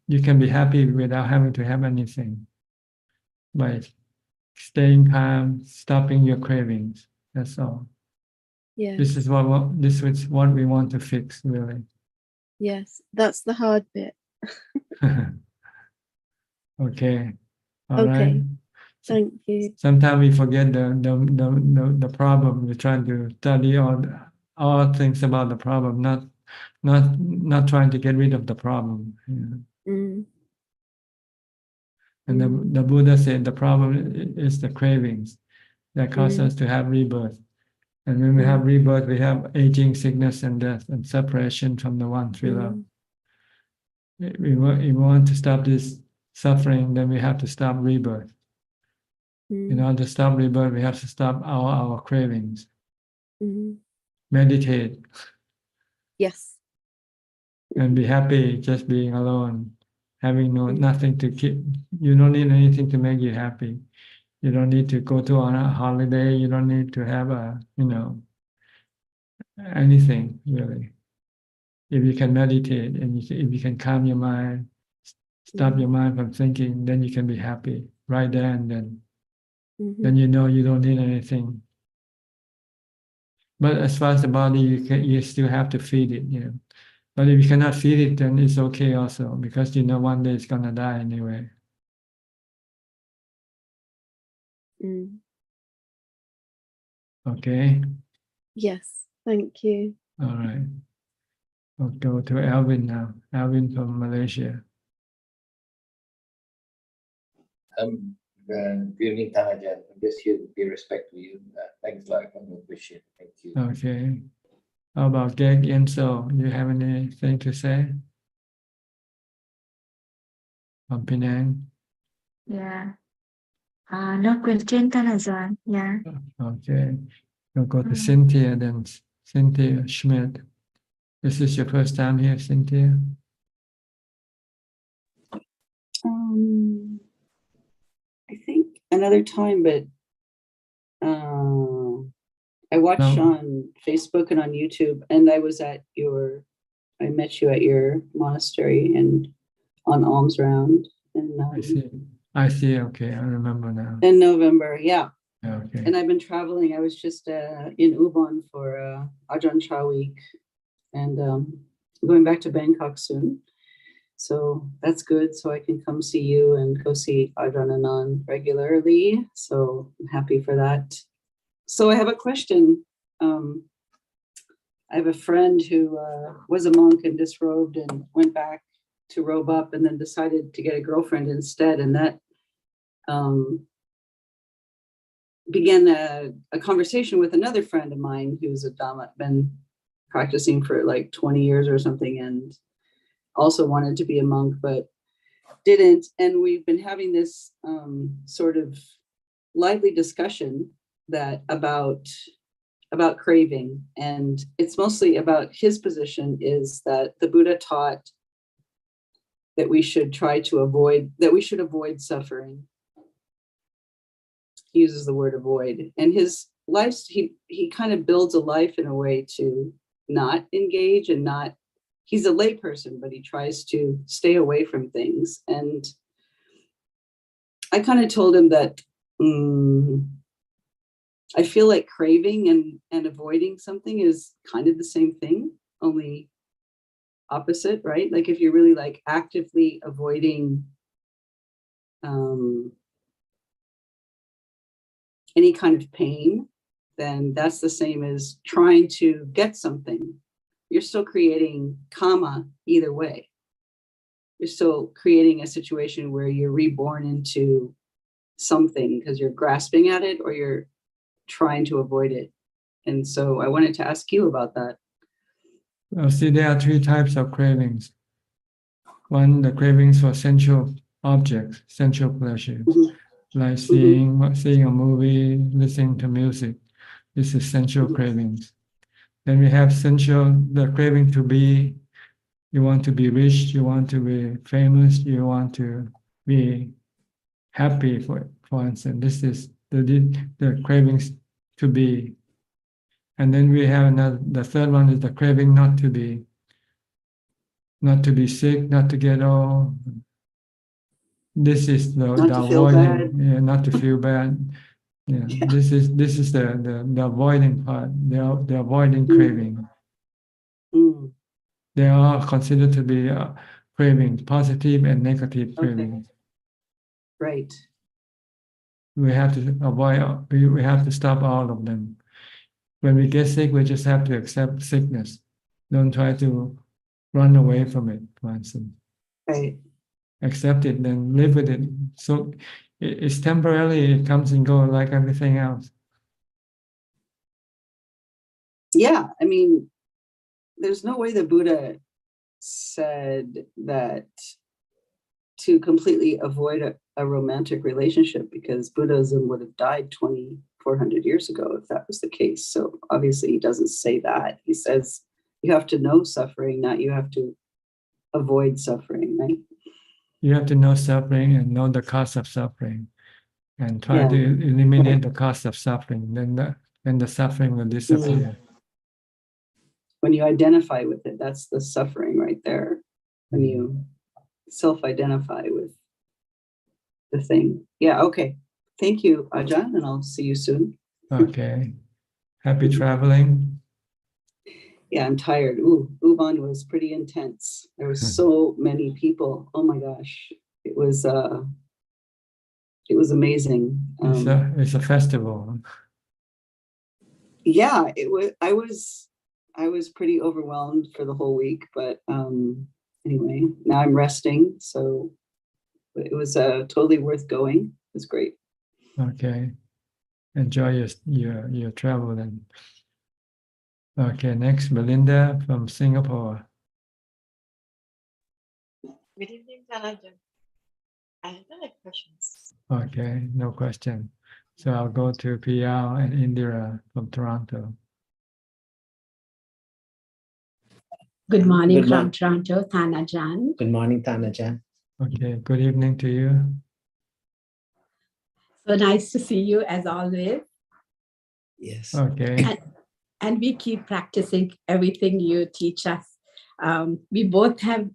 you can be happy without having to have anything by staying calm, stopping your cravings. That's all. Yes. This is what we want to fix, really. Yes. That's the hard bit. Okay. All Okay. right. Thank you. Sometimes we forget the problem. We're trying to study all things about the problem, not trying to get rid of the problem. Mm. And the Buddha said the problem is the cravings that cause us to have rebirth. And when we have rebirth, we have aging, sickness, and death, and separation from the ones we love. If we want to stop this suffering, then we have to stop rebirth. In order to stop rebirth, we have to stop our cravings. Meditate Yes. and be happy just being alone, having nothing to keep. You don't need anything to make you happy. You don't need to go to on a holiday. You don't need to have anything really. If you can meditate and if you can calm your mind, stop your mind from thinking, then you can be happy right there and then. Then you know you don't need anything. But as far as the body, you still have to feed it, But if you cannot feed it, then it's okay also, because one day it's gonna die anyway. Okay. Yes. Thank you. All right. We'll go to Alvin now. Alvin from Malaysia. Good evening, Ajaan. I'm just here to pay respect to you. Thanks a lot for your question. Thank you. Okay. How about Geg Yenso? You have anything to say? From Penang? Yeah. No question, Ajaan. Yeah. Okay. We'll go to Cynthia then. Cynthia Schmidt. This is your first time here, Cynthia? I think another time, but I watched on Facebook and on YouTube, and I met you at your monastery and on Alms Round. And I see. Okay, I remember now. In November, yeah. Okay. And I've been traveling. I was just in Ubon for Ajaan Chah Week, and going back to Bangkok soon. So that's good. So I can come see you and go see Ajahn Anan regularly. So I'm happy for that. So I have a question. I have a friend who was a monk and disrobed and went back to robe up and then decided to get a girlfriend instead. And that began a conversation with another friend of mine who's a Dhamma, been practicing for like 20 years or something, and also wanted to be a monk, but didn't. And we've been having this sort of lively discussion about craving. And it's mostly about his position is that the Buddha taught that we should avoid suffering. He uses the word avoid. And his life, he kind of builds a life in a way to not engage and not, he's a lay person, but he tries to stay away from things. And I kind of told him that I feel like craving and avoiding something is kind of the same thing, only opposite, right? Like if you're really like actively avoiding any kind of pain, then that's the same as trying to get something. You're still creating karma either way. You're still creating a situation where you're reborn into something because you're grasping at it or you're trying to avoid it. And so I wanted to ask you about that. Well, see, there are three types of cravings. One, the cravings for sensual objects, sensual pleasure, like seeing a movie, listening to music. This is sensual cravings. Then we have the craving to be, you want to be rich, you want to be famous, you want to be happy, for instance. This is the cravings to be. And then we have the third one is the craving not to be sick, not to get old. This is the avoiding, not to feel bad. Yeah, this is the avoiding part, the avoiding craving. They are considered to be cravings, positive and negative cravings. Right. We have to avoid, we have to stop all of them. When we get sick, we just have to accept sickness. Don't try to run away from it, for instance. Right. accept it, then live with it. So it's temporarily, it comes and goes like everything else. Yeah, I mean, there's no way the Buddha said that to completely avoid a romantic relationship, because Buddhism would have died 2,400 years ago if that was the case. So obviously he doesn't say that. He says you have to know suffering, not you have to avoid suffering, right? You have to know suffering and know the cause of suffering and try Yeah. to eliminate the cause of suffering. Then the suffering will disappear. When you identify with it, that's the suffering right there. When you self-identify with the thing. Yeah, okay. Thank you, Ajaan, and I'll see you soon. Okay. Happy traveling. Yeah, I'm tired. Ooh, Ubon was pretty intense. There were so many people. Oh my gosh. It was amazing. It's a festival. Yeah, it was I was pretty overwhelmed for the whole week, but anyway, now I'm resting, so it was totally worth going. It was great. Okay. Enjoy your travel then. Okay, next, Belinda from Singapore. Good evening, Tanajan. I have no questions. Okay, no question. So I'll go to PR and Indira from Toronto. Good morning Good from morning. Toronto, Tanajan. Good morning, Tanajan. Okay, good evening to you. So nice to see you as always. Yes. Okay. And we keep practicing everything you teach us. We both have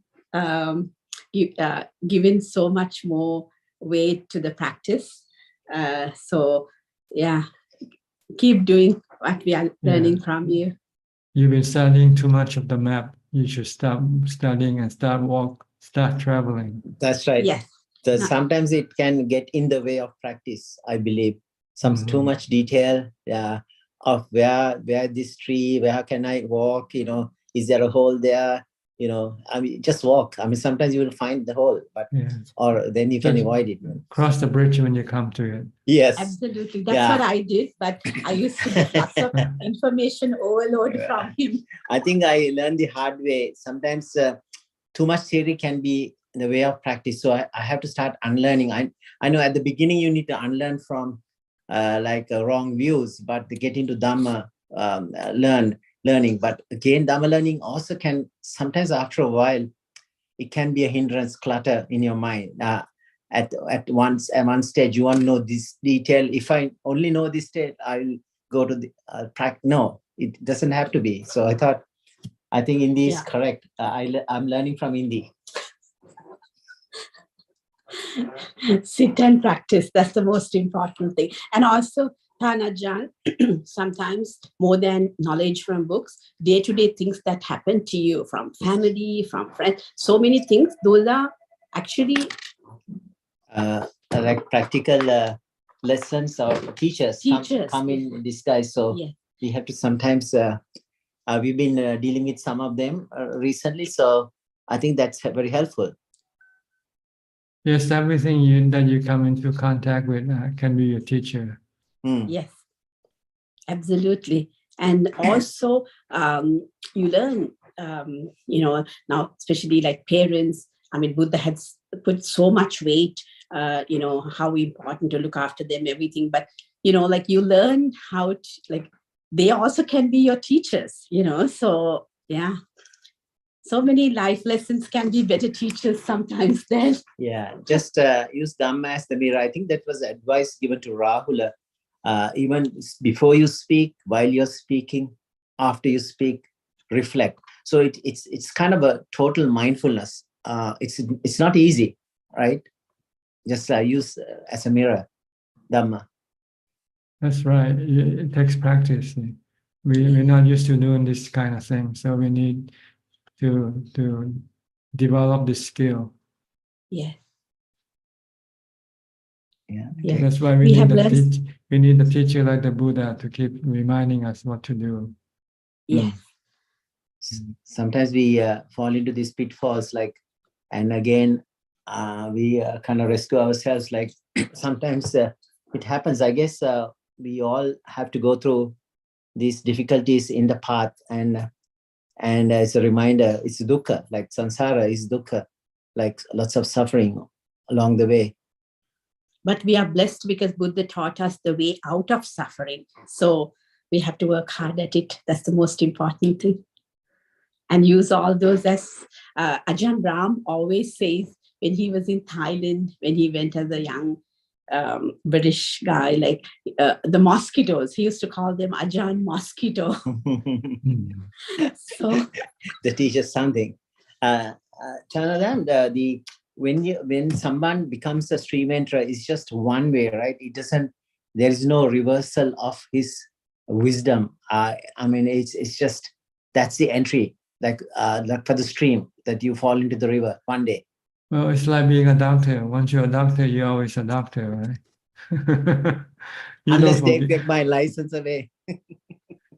given so much more weight to the practice. So yeah, keep doing what we are learning from you. You've been studying too much of the map. You should stop studying and start traveling. That's right. Yes. Sometimes it can get in the way of practice, I believe. Too much detail of where this tree, where can I walk, is there a hole there? I mean, just walk. I mean, sometimes you will find the hole, but or then you can avoid it. Cross the bridge when you come to it. Yes. Absolutely. That's what I did, but I used to get lots of information overload from him. I think I learned the hard way. Sometimes too much theory can be in the way of practice. So I have to start unlearning. I know at the beginning you need to unlearn from wrong views, but to get into Dhamma, learning. But again, Dhamma learning also can, sometimes after a while, it can be a hindrance, clutter in your mind. At one stage, you want to know this detail. If I only know this state, I'll go to the practice. No, it doesn't have to be. So I think Indi is correct. I'm learning from Indi. Sit and practice. That's the most important thing. And also, Tanajan, sometimes more than knowledge from books, day-to-day things that happen to you from family, from friends, so many things, those are actually like practical lessons or teachers. Come in disguise. So we have to sometimes, we've been dealing with some of them recently. So I think that's very helpful. Yes, everything that you come into contact with can be your teacher. Yes, absolutely. And also you learn, now, especially like parents, I mean, Buddha has put so much weight, how important to look after them, everything. But, like you learn how to, they also can be your teachers, so yeah. So many life lessons can be better teachers sometimes then. Yeah, just use Dhamma as the mirror. I think that was advice given to Rahula. Even before you speak, while you're speaking, after you speak, reflect. So it's kind of a total mindfulness. It's not easy, right? Just use as a mirror, Dhamma. That's right. It takes practice. We're not used to doing this kind of thing, so we need to develop this skill. Yeah. Yeah. That's why we need a teacher like the Buddha to keep reminding us what to do. Yes. Sometimes we fall into these pitfalls, and again, we kind of rescue ourselves. Like sometimes it happens. I guess we all have to go through these difficulties in the path, and as a reminder, it's dukkha. Like samsara is dukkha, like lots of suffering along the way. But we are blessed because Buddha taught us the way out of suffering. So we have to work hard at it. That's the most important thing. And use all those, as Ajaan Ram always says, when he was in Thailand, when he went as a young British guy, like the mosquitoes, he used to call them Ajaan mosquito. So That teaches something. Chanadam, when someone becomes a stream enterer, it's just one way, right? It doesn't. There is no reversal of his wisdom. I mean, it's just that's the entry, like for the stream that you fall into the river one day. Well, it's like being a doctor. Once you're a doctor, you're always a doctor, right? Unless they take my license away.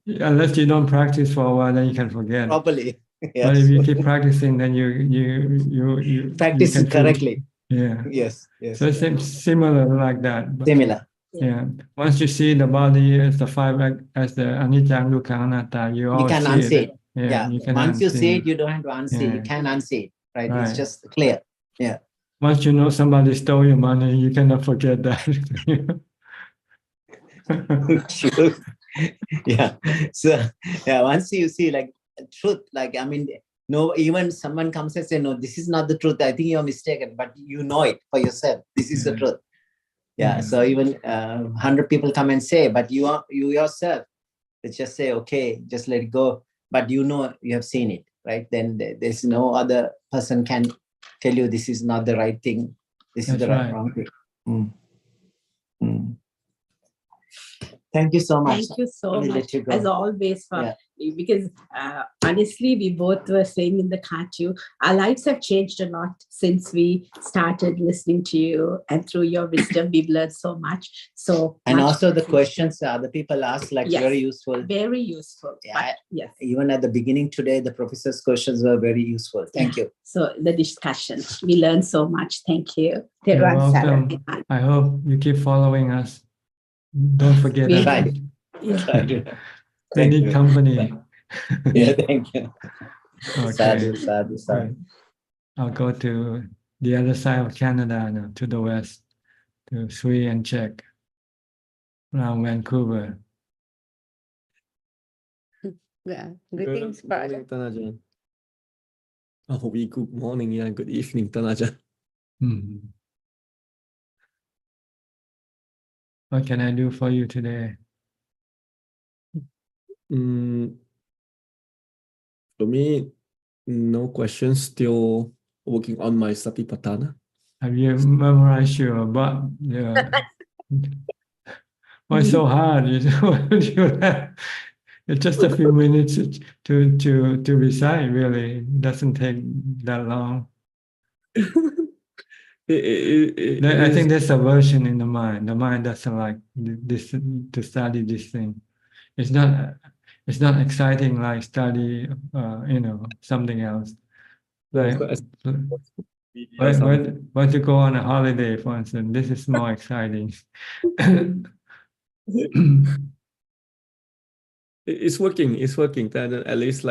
Unless you don't practice for a while, then you can forget. Properly. Yes. But if you keep practicing, then you practice can it correctly. Yeah. Yes. Yes. So it's similar like that. But, similar. Yeah. Once you see the body as the as the anicca, dukkha, anatta, you can always see unsee it. it. Yeah. You can Once you unsee see it, you don't have to unsee. You can unsee it. Right? Right. It's just clear. Yeah. Once you know somebody stole your money, you cannot forget that. True. Yeah. So yeah, once you see like truth, like I mean, no, even someone comes and say, no, this is not the truth. I think you're mistaken, but you know it for yourself. This is the truth. Yeah. So even 100 people come and say, but you yourself, let's just say, okay, just let it go. But you know you have seen it, right? Then there's no other person can tell you this is not the right thing. This is the wrong thing. Thank you so much. thank you so much, Let you go. as always, for because honestly, we both were saying in the car too, our lives have changed a lot since we started listening to you, and through your wisdom, we've learned so much. So and much also the questions other people ask, like very useful. Very useful. Yeah, yes. Even at the beginning today, the professor's questions were very useful. Thank you. So the discussion, we learned so much. Thank you. You're welcome. I hope you keep following us. Don't forget us. Right. We need company. Yeah, thank you. Okay. Sadhu. Right. I'll go to the other side of Canada now, to the west, to Sui and Czech, around Vancouver. Yeah, greetings, Father. Tanajan. Oh, good morning, yeah, good evening, Tanajan. What can I do for you today? For me, no questions. Still working on my Satipatthana. Have you memorized your but why so hard? It's just a few minutes to recite. Really, it doesn't take that long. I think there's a version in the mind. The mind doesn't like this to study this thing. It's not exciting like study something else. Like why to go on a holiday, for instance? This is more exciting. It's working. Then at least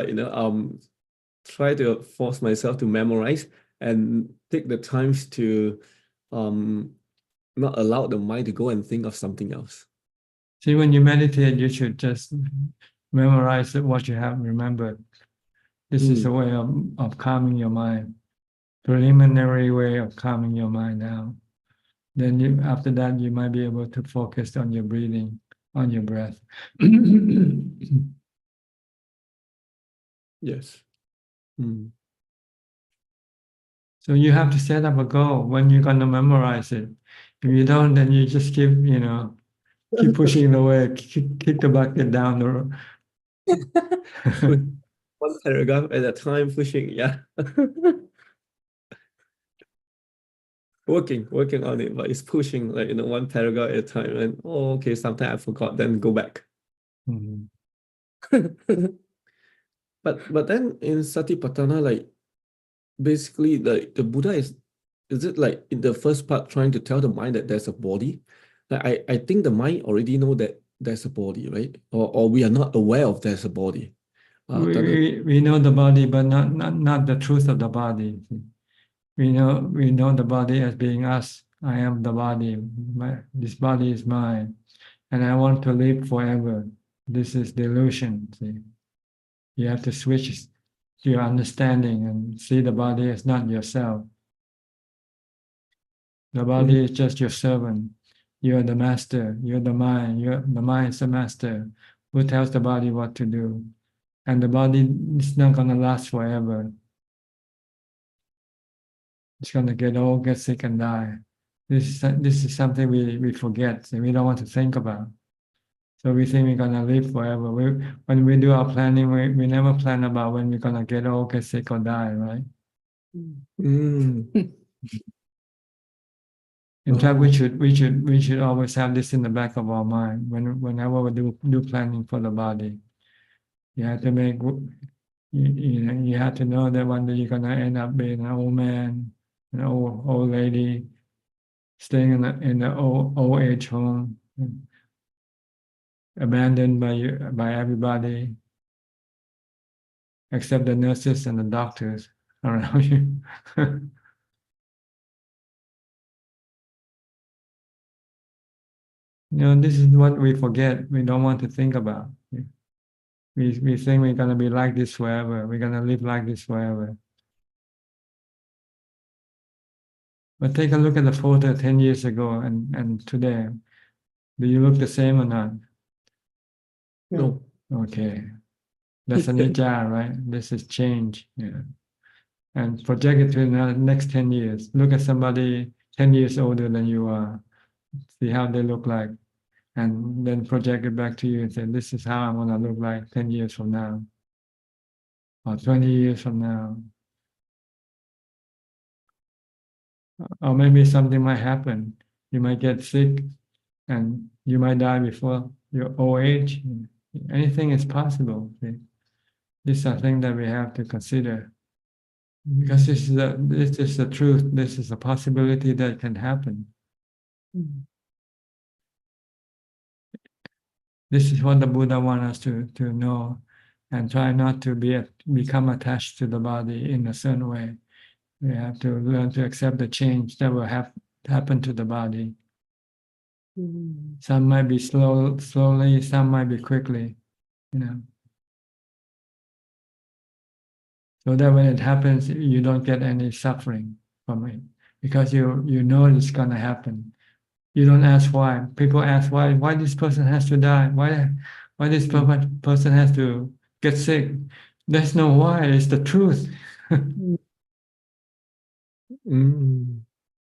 try to force myself to memorize and take the times to not allow the mind to go and think of something else. See, when you meditate, you should just memorize what you have remembered. This is a way of calming your mind. Preliminary way of calming your mind down. Then after that, you might be able to focus on your breathing, on your breath. Yes. So you have to set up a goal when you're going to memorize it. If you don't, then you just keep pushing it away, kick the bucket down the road. One paragraph at a time, pushing, yeah. working on it, but it's pushing one paragraph at a time, and okay, sometimes I forgot, then go back. But then in Satipatthana, basically the Buddha is is it like in the first part trying to tell the mind that there's a body? Like I think the mind already know that there's a body, right? Or we are not aware of there's a body. We know the body, but not the truth of the body. We know the body as being us. I am the body. This body is mine, and I want to live forever. This is delusion. See, you have to switch to your understanding and see the body as not yourself. The body is just your servant. You're the master. You're the mind. The mind is the master who tells the body what to do. And the body is not going to last forever. It's going to get old, get sick, and die. This is something we forget and we don't want to think about. So we think we're going to live forever. When we do our planning, we never plan about when we're going to get old, get sick, or die, right? In fact, we should always have this in the back of our mind whenever we do planning for the body. You have to make you have to know that one day you're gonna end up being an old man, an old lady, staying in the old age home, abandoned by everybody, except the nurses and the doctors around you. This is what we forget. We don't want to think about. We think we're gonna be like this forever. We're gonna live like this forever. But take a look at the photo 10 years ago and today. Do you look the same or not? No. Okay. That's anicca, right? This is change. Yeah. And project it to the next 10 years. Look at somebody 10 years older than you are. See how they look like. And then project it back to you and say, this is how I'm going to look like 10 years from now. Or 20 years from now. Or maybe something might happen. You might get sick and you might die before your old age. Anything is possible. See? These are things that we have to consider. Because this is the truth. This is a possibility that can happen. This is what the Buddha wants us to know and try not to become attached to the body in a certain way. We have to learn to accept the change that will happen to the body. Some might be slowly, some might be quickly, So that when it happens, you don't get any suffering from it because you know it's going to happen. You don't ask why. People ask why this person has to die, why this person has to get sick. There's no why. It's the truth. If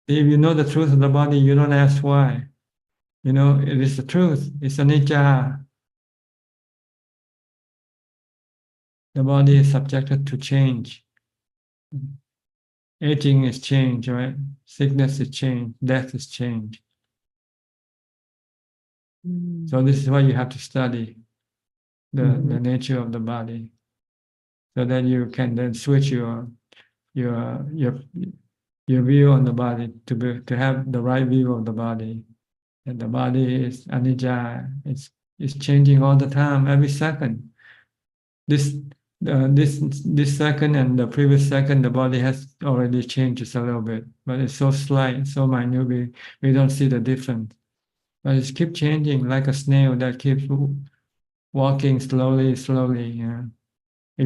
you know the truth of the body, you don't ask why. It is the truth. It's anicca. The body is subjected to change. Aging is change, right? Sickness is change. Death is change. So this is why you have to study the nature of the body, so that you can then switch your view on the body to have the right view of the body. And the body is anicca. It's changing all the time, every second. This second and the previous second, the body has already changed just a little bit, but it's so slight, so minute, we don't see the difference. But it keeps changing like a snail that keeps walking slowly. If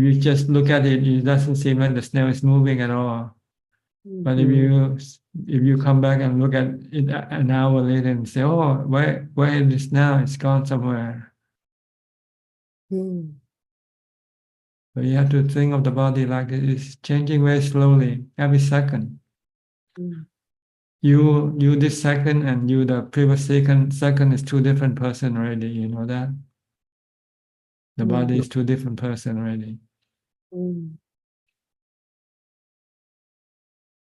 you just look at it, it doesn't seem like the snail is moving at all. But if you come back and look at it an hour later and say, oh, where it is now? It's gone somewhere. So you have to think of the body like it's changing very slowly, every second. You this second and you the previous second is two different person already, you know that? The body is two different person already. And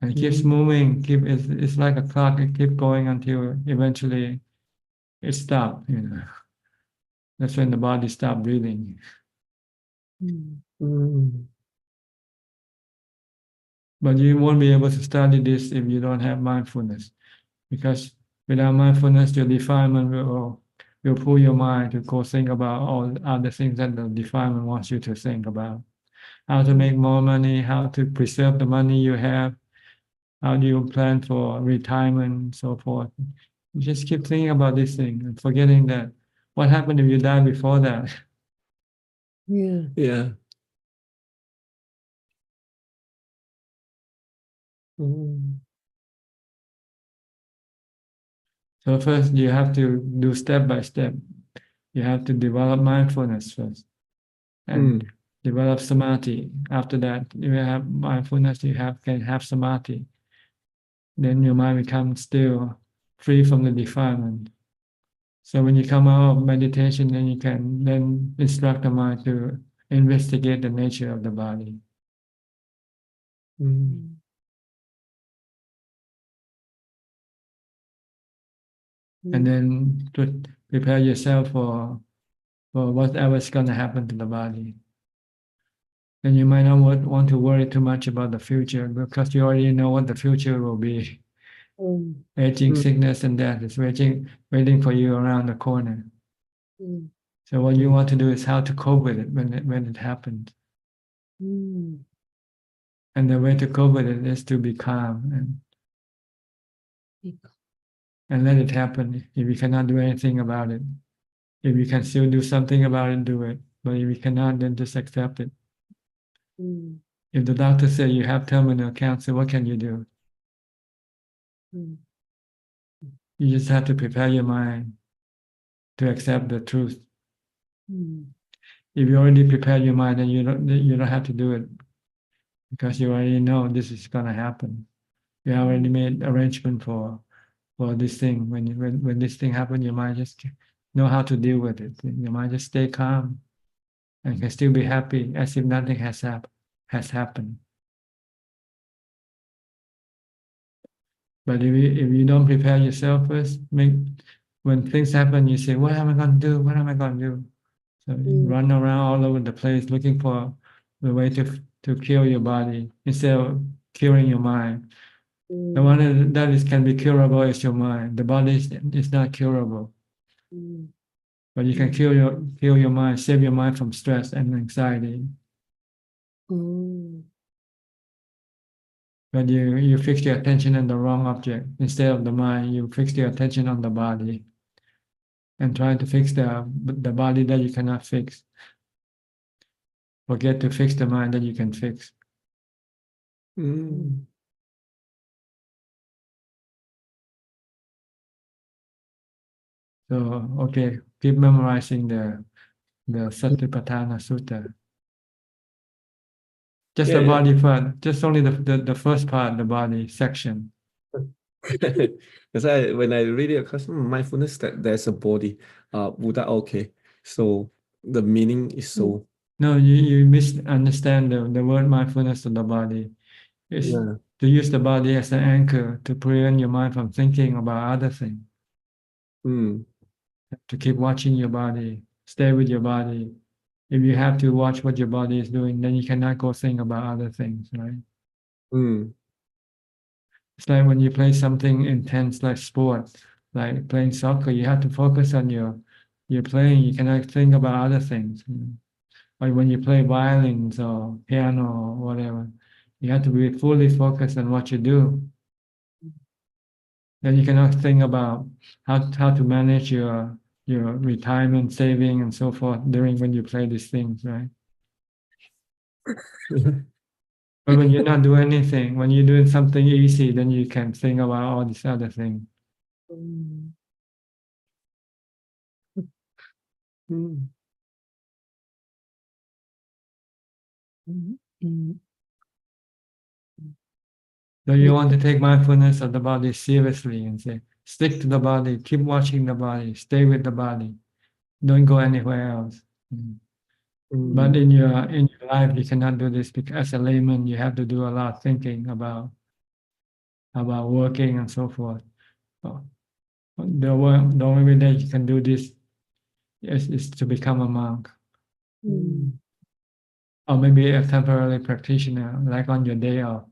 it keeps moving, it's like a clock, it keeps going until eventually it stops, That's when the body stops breathing. But you won't be able to study this if you don't have mindfulness, because without mindfulness, your defilement will pull your mind to go think about all other things that the defilement wants you to think about. How to make more money, how to preserve the money you have, how do you plan for retirement, and so forth. You just keep thinking about this thing and forgetting that what happened if you die before that. Yeah. Yeah. Mm. So first you have to do step by step. You have to develop mindfulness first and develop samadhi. After that, you have mindfulness, can have samadhi. Then your mind becomes still, free from the defilement. So when you come out of meditation, then you can then instruct the mind to investigate the nature of the body. And then to prepare yourself for whatever's going to happen to the body. Then you might not want to worry too much about the future, because you already know what the future will be. Aging, sickness, and death is waiting for you around the corner. So what you want to do is how to cope with it when it happens. And the way to cope with it is to be calm and let it happen. If you cannot do anything about it, if you can still do something about it, do it. But if you cannot, then just accept it. If the doctor says you have terminal cancer, what can you do? You just have to prepare your mind to accept the truth. If you already prepared your mind, then you don't have to do it, because you already know this is going to happen. You already made arrangement for this thing. When this thing happens, your mind just know how to deal with it. Your mind just stay calm and can still be happy as if nothing has happened. But if you don't prepare yourself first, when things happen, you say, what am I going to do? What am I going to do? So you run around all over the place looking for the way to kill your body instead of curing your mind. The one that can be curable is your mind. The body is not curable. But you can kill your mind, save your mind from stress and anxiety. But you fix your attention on the wrong object. Instead of the mind, you fix your attention on the body and try to fix the body that you cannot fix. Forget to fix the mind that you can fix. So, okay, keep memorizing the Satipatthana Sutta. Just the body part, just only the first part, the body section. That's why when I read it, because mindfulness, that there's a body, would that okay? So the meaning is so. No, you misunderstand the word mindfulness of the body. It's to use the body as an anchor to prevent your mind from thinking about other things. To keep watching your body, stay with your body. If you have to watch what your body is doing, then you cannot go think about other things, right? It's like when you play something intense like sport, like playing soccer, you have to focus on your playing. You cannot think about other things. Or when you play violins or piano or whatever, you have to be fully focused on what you do. Then you cannot think about how to manage your retirement saving and so forth during when you play these things, right? But when you're not doing anything, when you're doing something easy, then you can think about all these other things. So you want to take mindfulness of the body seriously and say, stick to the body, keep watching the body, stay with the body, don't go anywhere else. But in your life, you cannot do this, because as a layman, you have to do a lot of thinking about working and so forth. The only way that you can do this is to become a monk. Or maybe a temporary practitioner, like on your day off.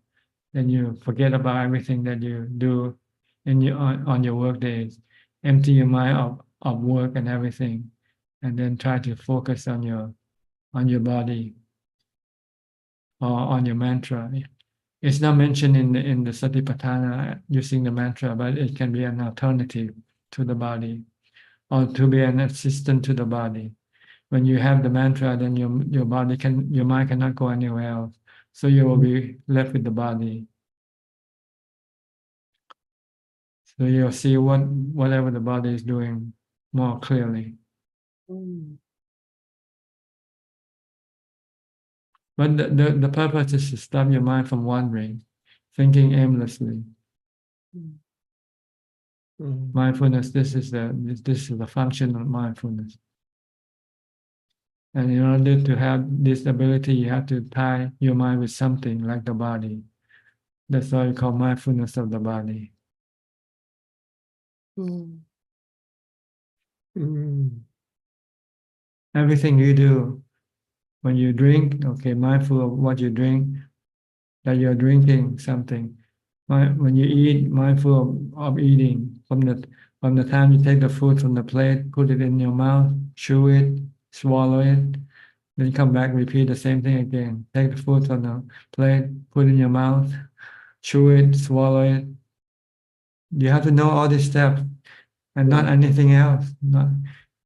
then you forget about everything that you do in your on your work days. Empty your mind of work and everything, and then try to focus on your body or on your mantra. It's not mentioned in the Satipatthana using the mantra, but it can be an alternative to the body or to be an assistant to the body. When you have the mantra, then your mind cannot go anywhere else. So you will be left with the body. So you'll see whatever the body is doing more clearly. But the purpose is to stop your mind from wandering, thinking aimlessly. Mindfulness, this is the function of mindfulness. And in order to have this ability, you have to tie your mind with something like the body. That's why we call mindfulness of the body. Everything you do, when you drink, okay, mindful of what you drink, that you're drinking something. When you eat, mindful of eating. From the time you take the food from the plate, put it in your mouth, chew it, swallow it, then come back, repeat the same thing again. Take the food from the plate, put it in your mouth, chew it, swallow it. You have to know all these steps and not anything else.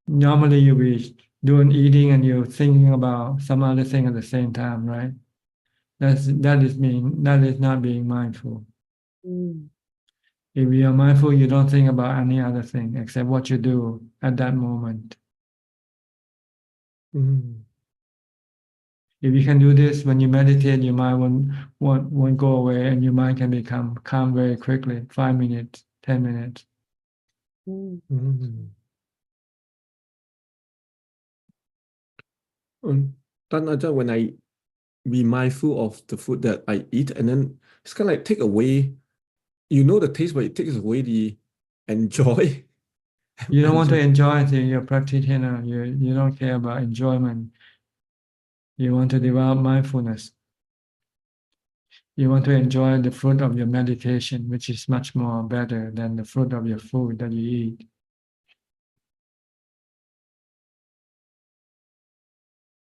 Normally you'll be doing eating and you're thinking about some other thing at the same time, right? That is not being mindful. If you're mindful, you don't think about any other thing except what you do at that moment. If you can do this when you meditate, your mind won't go away, and your mind can become calm very quickly. 5 minutes, 10 minutes. Then Ajahn, when I be mindful of the food that I eat, and then it's kind of like take away, the taste, but it takes away the enjoy. You don't want to enjoy it. You're a practitioner. You don't care about enjoyment. You want to develop mindfulness. You want to enjoy the fruit of your meditation, which is much more better than the fruit of your food that you eat.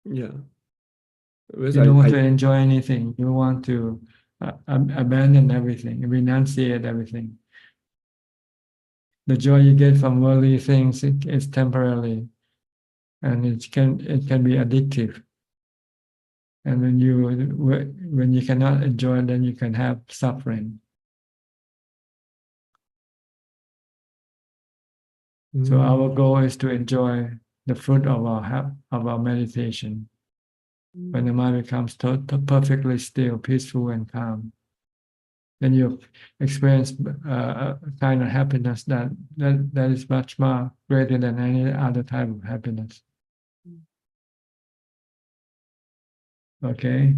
Yeah. You don't want to enjoy anything. You want to abandon everything, renunciate everything. The joy you get from worldly things is temporary, and it can be addictive. And when you cannot enjoy, then you can have suffering. So our goal is to enjoy the fruit of our meditation. When the mind becomes perfectly still, peaceful, and calm, then you experience a kind of happiness that is much more greater than any other type of happiness. Okay.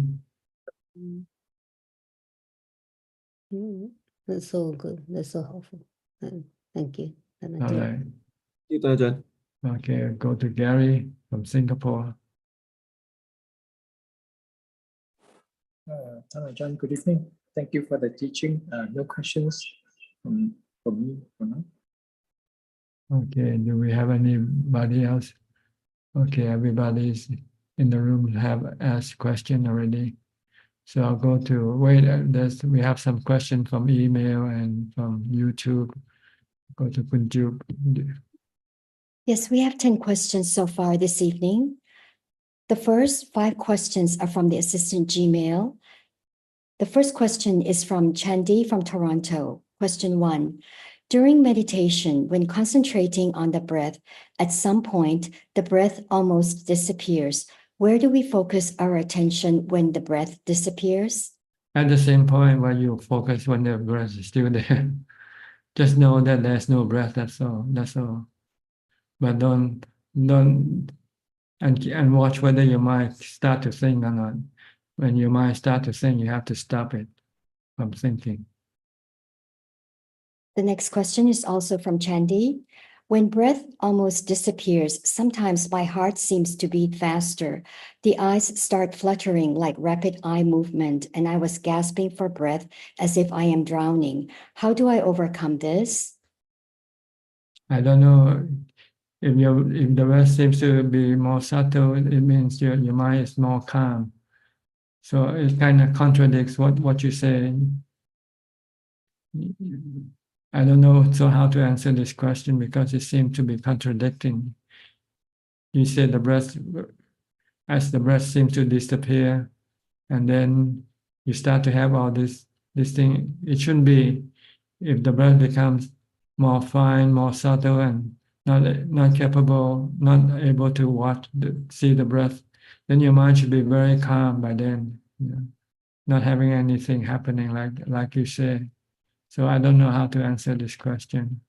That's so good. That's so helpful. Thank you. All right. Thank you, Ajahn. Okay, go to Gary from Singapore. Ajahn, good evening. Thank you for the teaching. No questions from me for now. Okay, do we have anybody else? Okay, everybody's in the room have asked question already. So I'll go to, we have some question from email and from YouTube. Go to Kunjup. Yes, we have 10 questions so far this evening. The first 5 questions are from the assistant Gmail. The first question is from Chandy from Toronto. Question 1. During meditation, when concentrating on the breath, at some point, the breath almost disappears. Where do we focus our attention when the breath disappears? At the same point where you focus when the breath is still there. Just know that there's no breath, that's all. But don't and watch whether your mind start to think or not. When your mind start to think, you have to stop it from thinking. The next question is also from Chandy. When breath almost disappears, sometimes my heart seems to beat faster. The eyes start fluttering like rapid eye movement, and I was gasping for breath as if I am drowning. How do I overcome this? I don't know if the breath seems to be more subtle, it means your mind is more calm. So it kind of contradicts what you say. I don't know how to answer this question because it seems to be contradicting. You say the breath, as the breath seems to disappear, and then you start to have all this thing. It shouldn't be. If the breath becomes more fine, more subtle, and not capable, not able to see the breath, then your mind should be very calm by then. Not having anything happening like you say. So I don't know how to answer this question.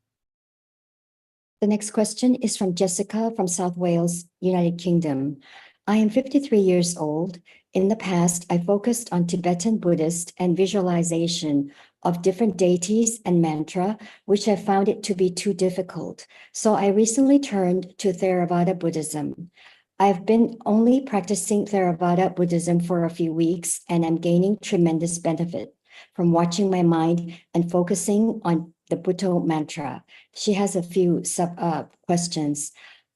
The next question is from Jessica from South Wales, United Kingdom. I am 53 years old. In the past, I focused on Tibetan Buddhist and visualization of different deities and mantra, which I found it to be too difficult. So I recently turned to Theravada Buddhism. I've been only practicing Theravada Buddhism for a few weeks, and I'm gaining tremendous benefit from watching my mind and focusing on the Bhutto mantra. She has a few questions.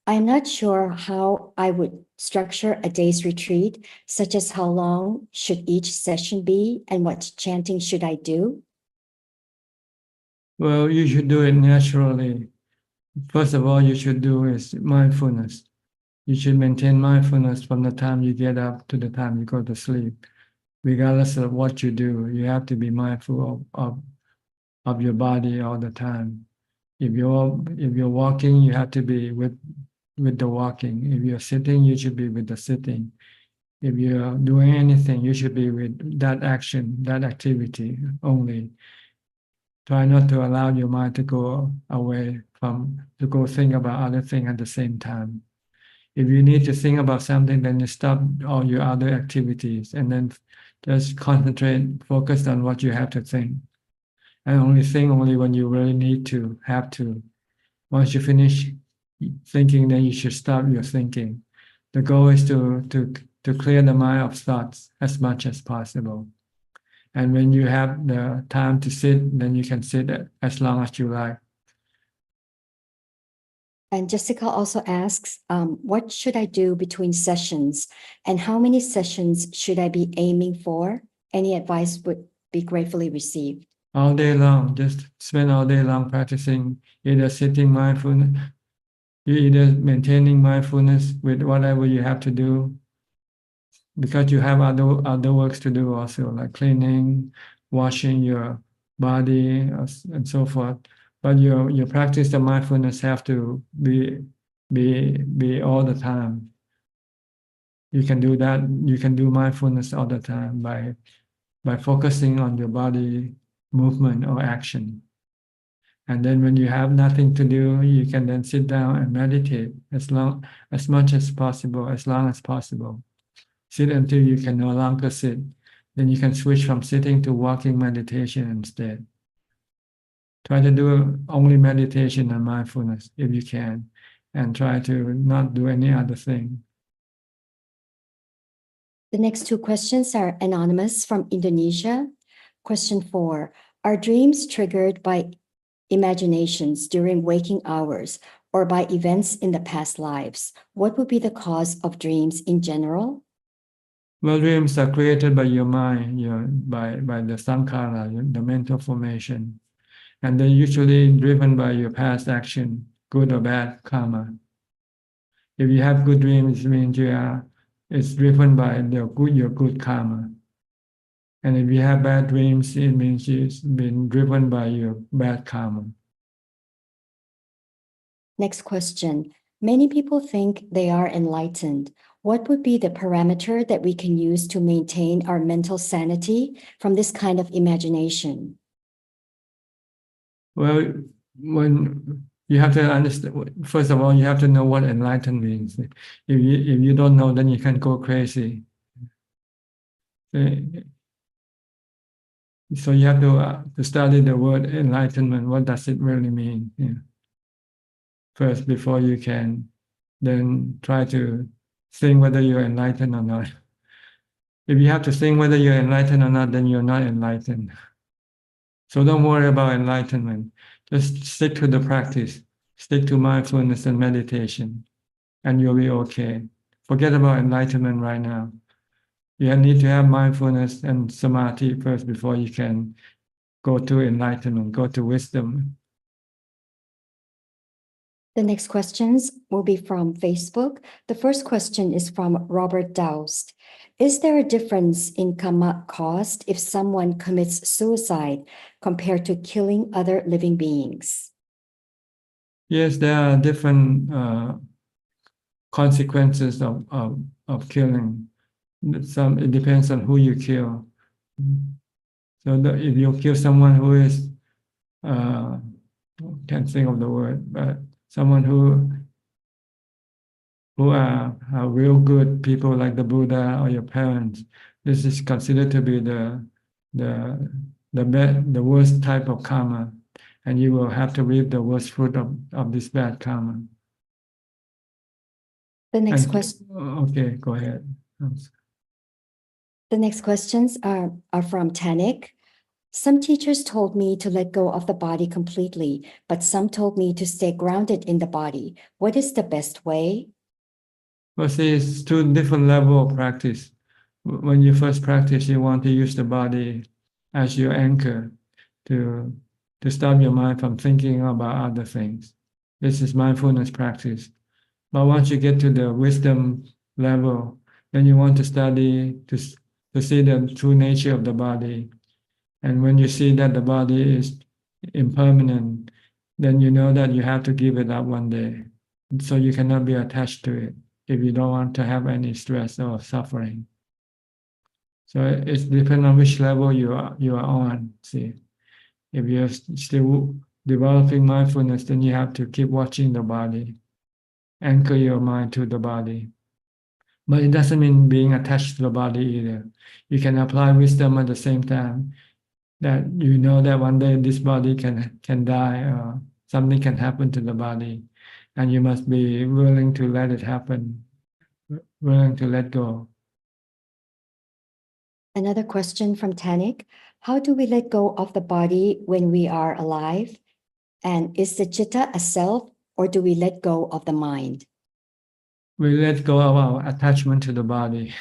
I'm not sure how I would structure a day's retreat, such as how long should each session be and what chanting should I do? Well, you should do it naturally. First of all, you should do is mindfulness. You should maintain mindfulness from the time you get up to the time you go to sleep. Regardless of what you do, you have to be mindful of your body all the time. If you're walking, you have to be with the walking. If you're sitting, you should be with the sitting. If you're doing anything, you should be with that action, that activity only. Try not to allow your mind to go away to go think about other things at the same time. If you need to think about something, then you stop all your other activities and then just concentrate, focus on what you have to think. And only think when you really have to. Once you finish thinking, then you should stop your thinking. The goal is to clear the mind of thoughts as much as possible. And when you have the time to sit, then you can sit as long as you like. And Jessica also asks, what should I do between sessions and how many sessions should I be aiming for? Any advice would be gratefully received. All day long, just spend all day long practicing either sitting mindfulness, you either maintaining mindfulness with whatever you have to do, because you have other works to do also, like cleaning, washing your body, and so forth. But your practice of mindfulness have to be all the time. You can do that. You can do mindfulness all the time by focusing on your body movement or action. And then when you have nothing to do, you can then sit down and meditate as much as possible, as long as possible. Sit until you can no longer sit. Then you can switch from sitting to walking meditation instead. Try to do only meditation and mindfulness if you can, and try to not do any other thing. The next two questions are anonymous from Indonesia. Question 4, are dreams triggered by imaginations during waking hours or by events in the past lives? What would be the cause of dreams in general? Well, dreams are created by your mind, by the sankhara, the mental formation. And they're usually driven by your past action, good or bad karma. If you have good dreams, it means it's driven by your good karma. And if you have bad dreams, it means it's been driven by your bad karma. Next question. Many people think they are enlightened. What would be the parameter that we can use to maintain our mental sanity from this kind of imagination? Well, when you have to understand, first of all, you have to know what enlightened means. If you don't know, then you can go crazy. So you have to study the word enlightenment. What does it really mean? Yeah. first before you can then try to think whether you're enlightened or not. If you have to think whether you're enlightened or not, then you're not enlightened. So don't worry about enlightenment. Just stick to the practice. Stick to mindfulness and meditation, and you'll be okay. Forget about enlightenment right now. You need to have mindfulness and samadhi first before you can go to enlightenment, go to wisdom. The next questions will be from Facebook. The first question is from Robert Doust. Is there a difference in karma cost if someone commits suicide compared to killing other living beings? Yes, there are different consequences of killing. It depends on who you kill. So if you kill someone who is, can't think of the word, but someone who are real good people like the Buddha or your parents, this is considered to be the worst type of karma, and you will have to reap the worst fruit of this bad karma. The next question. Okay, go ahead. The next questions are from Tanik. Some teachers told me to let go of the body completely, but some told me to stay grounded in the body. What is the best way? Well, see, it's two different levels of practice. When you first practice, you want to use the body as your anchor to stop your mind from thinking about other things. This is mindfulness practice. But once you get to the wisdom level, then you want to study to see the true nature of the body. And when you see that the body is impermanent, then you know that you have to give it up one day. So you cannot be attached to it if you don't want to have any stress or suffering. So it depends on which level you are on. See, if you're still developing mindfulness, then you have to keep watching the body, anchor your mind to the body. But it doesn't mean being attached to the body either. You can apply wisdom at the same time, that you know that one day this body can die, or something can happen to the body, and you must be willing to let it happen, willing to let go. Another question from Tanik. How do we let go of the body when we are alive? And is the citta a self, or do we let go of the mind? We let go of our attachment to the body.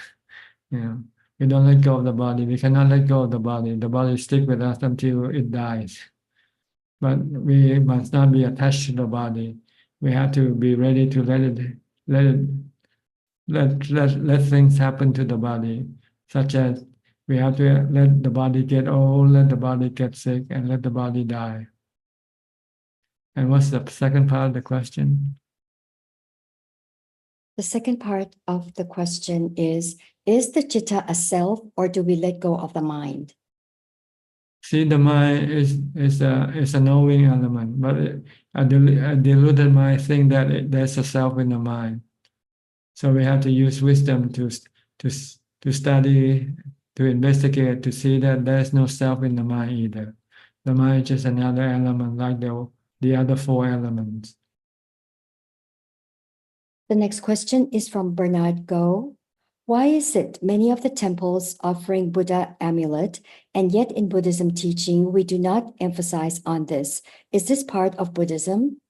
We don't let go of the body. We cannot let go of the body. The body sticks with us until it dies. But we must not be attached to the body. We have to be ready to let things happen to the body, such as we have to let the body get old, let the body get sick, and let the body die. And what's the second part of the question? The second part of the question is the citta a self, or do we let go of the mind? See, the mind is a knowing element, but a deluded mind think that there's a self in the mind. So we have to use wisdom to study, to investigate, to see that there's no self in the mind either. The mind is just another element like the other four elements. The next question is from Bernard Go. Why is it many of the temples offering Buddha amulet, and yet in Buddhism teaching, we do not emphasize on this? Is this part of Buddhism?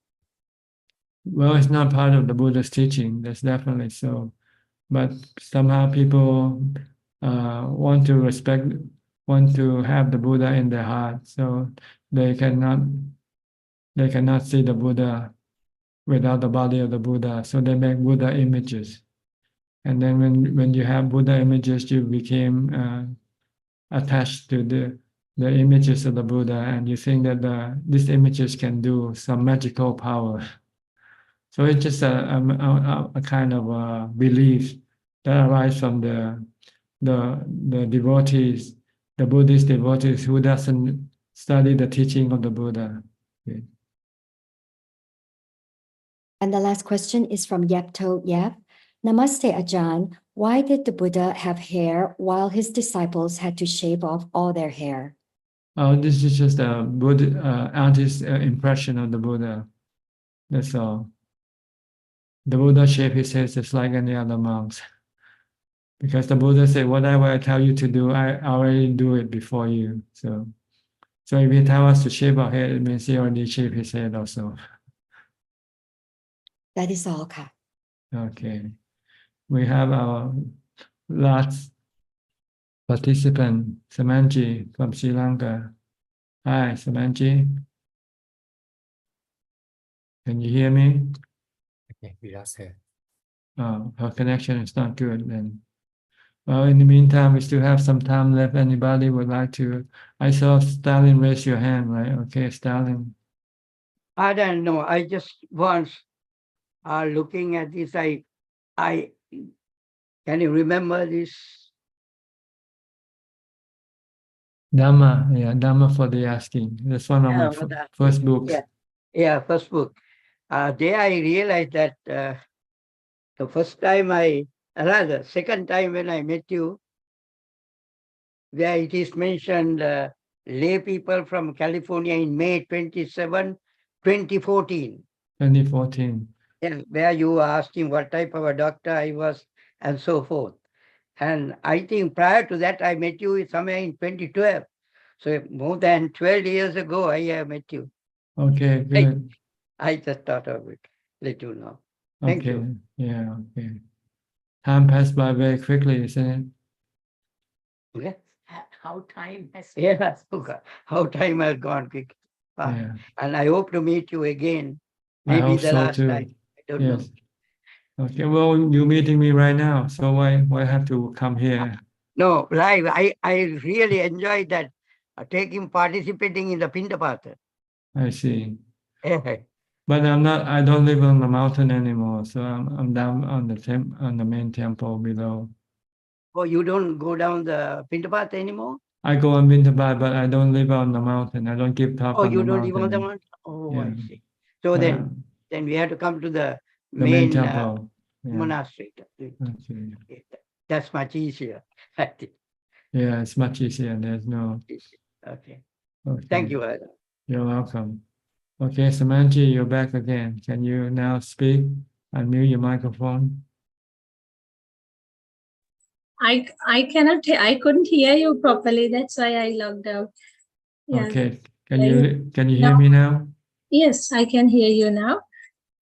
Well, it's not part of the Buddha's teaching, that's definitely so. But somehow people want to have the Buddha in their heart, so they cannot see the Buddha without the body of the Buddha, so they make Buddha images. And then when you have Buddha images, you became attached to the images of the Buddha, and you think that these images can do some magical power. So it's just a kind of belief that arises from the devotees, the Buddhist devotees who doesn't study the teaching of the Buddha. Okay. And the last question is from Yapto Yap. Namaste, Ajaan. Why did the Buddha have hair while his disciples had to shave off all their hair? This is just a Buddha artist's impression of the Buddha. That's all. The Buddha shaped his head just like any other monks. Because the Buddha said, whatever I tell you to do, I already do it before you. So if he tell us to shape our head, it means he already shaped his head also. That is all, Ka. Okay. We have our last participant, Samanji from Sri Lanka. Hi, Samanji. Can you hear me? Okay, we lost her. Oh, her connection is not good then. Well, in the meantime, we still have some time left. Anybody would like to? I saw Stalin raise your hand, right? Okay, Stalin. I don't know. I just once looking at this, I can you remember this? Dhamma, yeah, Dhamma for the asking. That's one of my first books. Yeah, first book. There I realized that the first time second time when I met you, where it is mentioned lay people from California in May 27, 2014. 2014. Yeah, where you were asking what type of a doctor I was and so forth. And I think prior to that, I met you somewhere in 2012. So more than 12 years ago, I have met you. Okay, good. I just thought of it, let you know. Thank Okay, you. yeah, okay. Time passed by very quickly, isn't it? Yeah. How time has Yeah, how time has gone quick. Yeah. And I hope to meet you again. I Maybe hope the so last too. time. I don't know. Yes. Okay, well, you're meeting me right now, so why have to come here? No, live. I really enjoyed that participating in the Pindapata. I see. Yeah. But I don't live on the mountain anymore, so I'm down on the main temple below. Oh, you don't go down the Pindapata anymore? I go on Bintabat, but I don't live on the mountain. I don't give talk Oh, on you the don't live on the mountain. mountain? Oh, Yeah. I see. So But, then we have to come to the the main main temple. Yeah. monastery. Okay. That's much easier, I think. Yeah, it's much easier. There's no. Okay. Okay. Thank you, Ajaan. You're welcome. Okay, Samanji, you're back again. Can you now speak? Unmute your microphone. I couldn't hear you properly. That's why I logged out. Yeah. Okay. Can you hear me now? Yes, I can hear you now.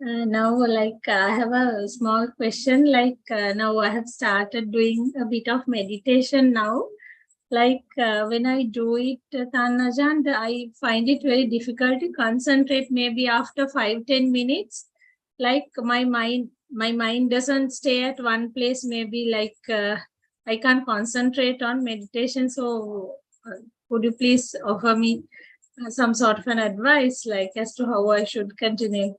Now, I have a small question. Now I have started doing a bit of meditation now. When I do it, Ajaan, I find it very difficult to concentrate. Maybe after 5-10 minutes, my mind doesn't stay at one place. Maybe I can't concentrate on meditation. So, could you please offer me some sort of an advice, as to how I should continue?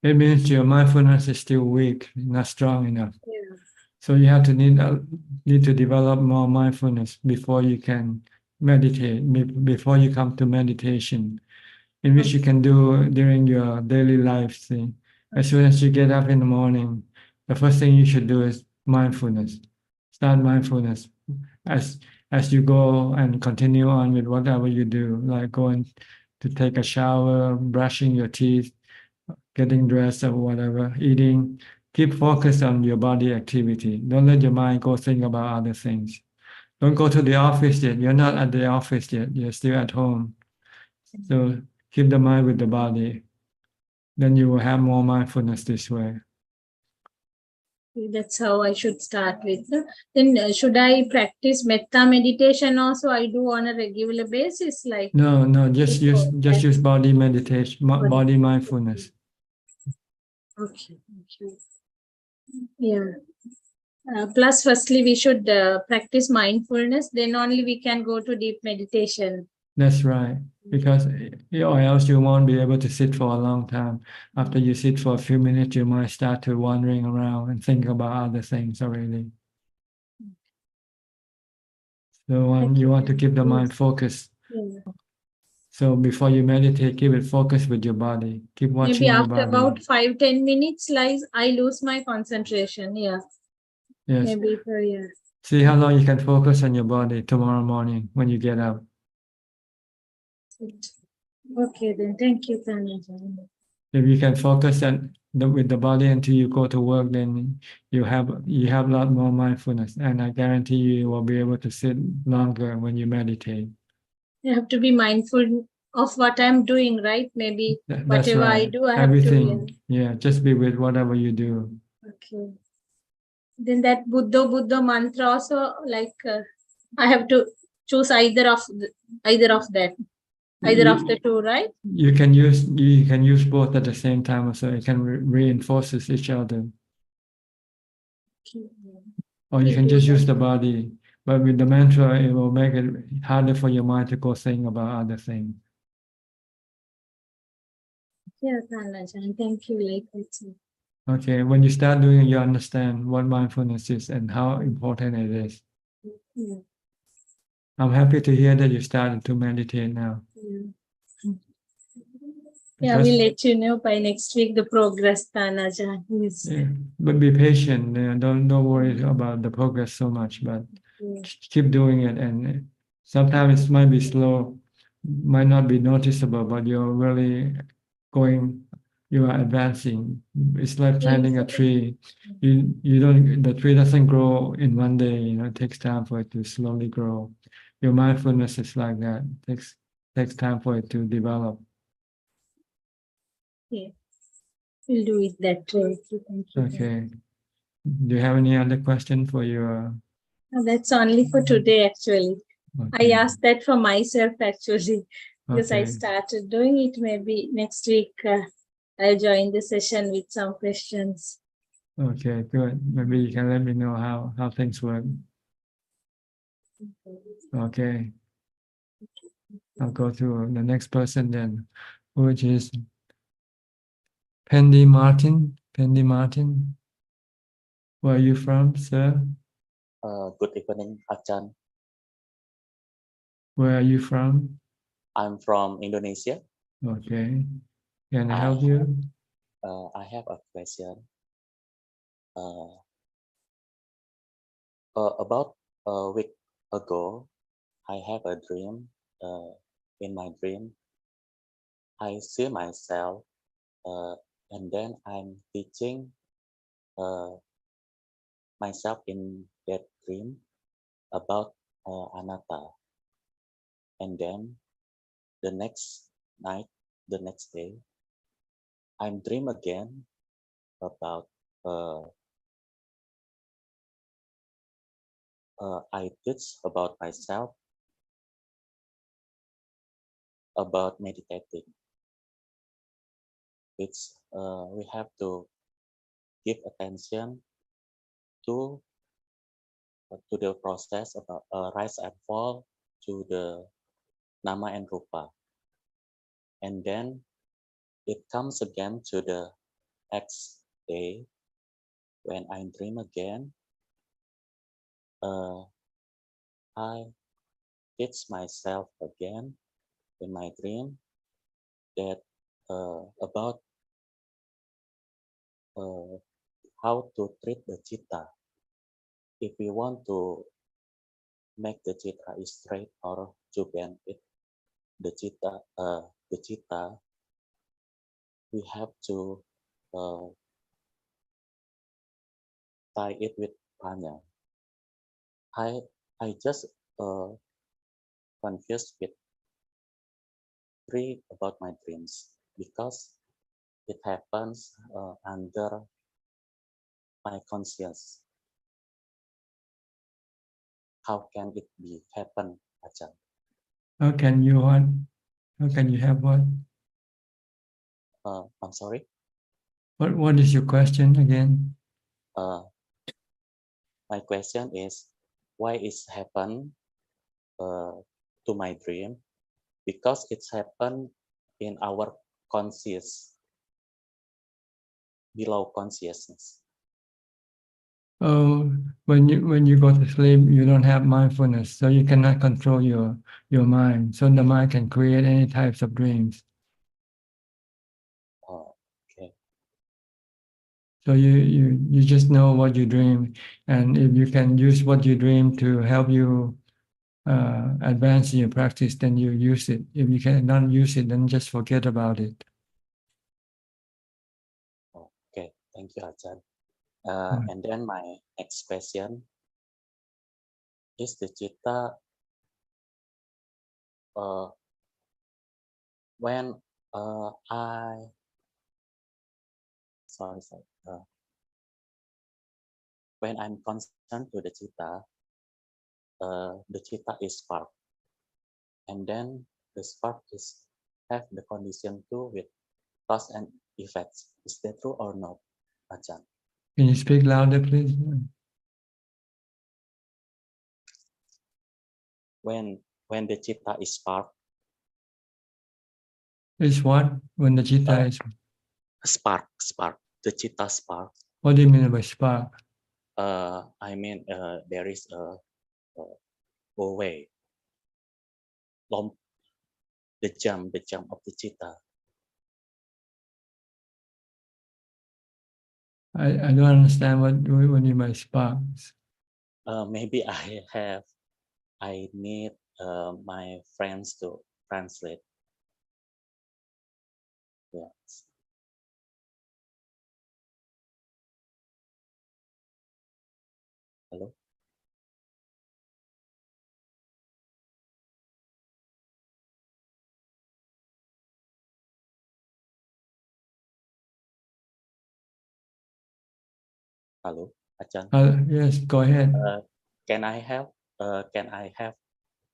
It means your mindfulness is still weak, not strong enough. Yeah. So you have to need to develop more mindfulness before you can meditate, before you come to meditation, in which you can do during your daily life. See, as soon as you get up in the morning, the first thing you should do is mindfulness. Start mindfulness as you go and continue on with whatever you do, like going to take a shower, brushing your teeth, getting dressed or whatever, eating. Keep focused on your body activity. Don't let your mind go think about other things. Don't go to the office yet. You're not at the office yet. You're still at home. So keep the mind with the body. Then you will have more mindfulness this way. That's how I should start with. Then should I practice metta meditation also? I do on a regular basis, No, just use body meditation, body mindfulness. Okay, thank you. Yeah. Plus, firstly, we should practice mindfulness. Then only we can go to deep meditation. That's right. Because or else you won't be able to sit for a long time. After you sit for a few minutes, you might start to wandering around and think about other things already. So you want to keep the mind focused. Yeah. So before you meditate, keep it focused with your body. Keep watching Maybe your after body. about 5-10 minutes, I lose my concentration. Yeah. Yes. Maybe for yeah. See how long you can focus on your body tomorrow morning when you get up. Okay, then thank you, Ajaan. If you can focus and with the body until you go to work, then you have a lot more mindfulness, and I guarantee you will be able to sit longer when you meditate. You have to be mindful of what I'm doing, right? Maybe That's whatever I right. do, I have Everything. to. Yeah, just be with whatever you do. Okay. Then that Buddha mantra also, like I have to choose either of that, either of the two, right? You can use both at the same time, so it can reinforces each other. Okay. Or you can just use the body, but with the mantra, it will make it harder for your mind to go think about other things. Yes, Ajaan, thank you. Like that. Okay, when you start doing it, you understand what mindfulness is and how important it is. Yeah. I'm happy to hear that you started to meditate now. Yeah, we'll let you know by next week the progress, Ajaan. Yes. Yeah, but be patient. Don't worry about the progress so much, but keep doing it. And sometimes it might be slow, might not be noticeable, but you're really going. You are advancing. It's like planting a tree. The tree doesn't grow in one day. It takes time for it to slowly grow. Your mindfulness is like that. It takes time for it to develop. Yeah. We'll do it that way. Thank you. Okay. Do you have any other question for your? That's only for today, actually. Okay. I asked that for myself, actually, because I Okay. started doing it. Maybe next week I'll join the session with some questions. Okay, good. Maybe you can let me know how things work. Okay. I'll go to the next person then, which is Pendy Martin. Pendy Martin. Where are you from, sir? Good evening, Ajaan. Where are you from? I'm from Indonesia. Okay. Can I help you? I have a question. About a week ago, I have a dream. In my dream, I see myself, and then I'm teaching myself in that dream about anatta. And then the next night, the next day, I'm dream again about I teach about myself about meditating. It's we have to give attention to the process about rise and fall, to the nama and rupa, and then it comes again to the next day when I dream again. I teach myself again in my dream that about how to treat the chitta. If we want to make the chitta straight or to bend it, the chitta, we have to tie it with prana. I just confused with three about my dreams because it happens under my conscience. How can it be happen, Ajahn? How can you what? How can you have what? I'm sorry. What is your question again? My question is, why it's happened to my dream? Because it's happened in our conscious, below consciousness. Oh, when you go to sleep, you don't have mindfulness, so you cannot control your mind. So the mind can create any types of dreams. Okay. So you just know what you dream, and if you can use what you dream to help you advance in your practice, then you use it. If you cannot use it, then just forget about it. Thank you, Ajaan. Right. And then my next question is the Chitta when sorry, when I'm concerned to the Chitta is spark, and then the spark is have the condition too with cause and effects. Is that true or not, Ajaan? Can you speak louder, please? When the Chitta is spark, Is what? When the Chitta is... spark, the Chitta spark. What do you mean by spark? I mean, there is a way, the jump of the Chitta. I don't understand what you mean by sparks. Maybe I need my friends to translate. Yes. Hello? Hello, Ajaan. Yes, go ahead. Can I have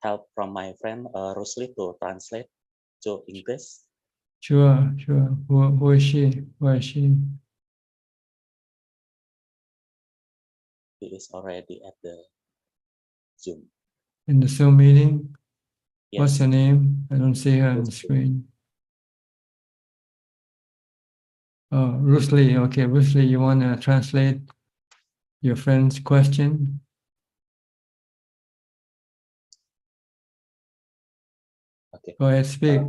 help from my friend Rosli to translate to English? Sure. Who is she? Where is she? He is already at the Zoom. In the Zoom meeting? Yes. What's her name? I don't see her on the screen. Oh, Rusli. Okay, Rusli, you want to translate your friend's question? Okay. Go ahead, speak.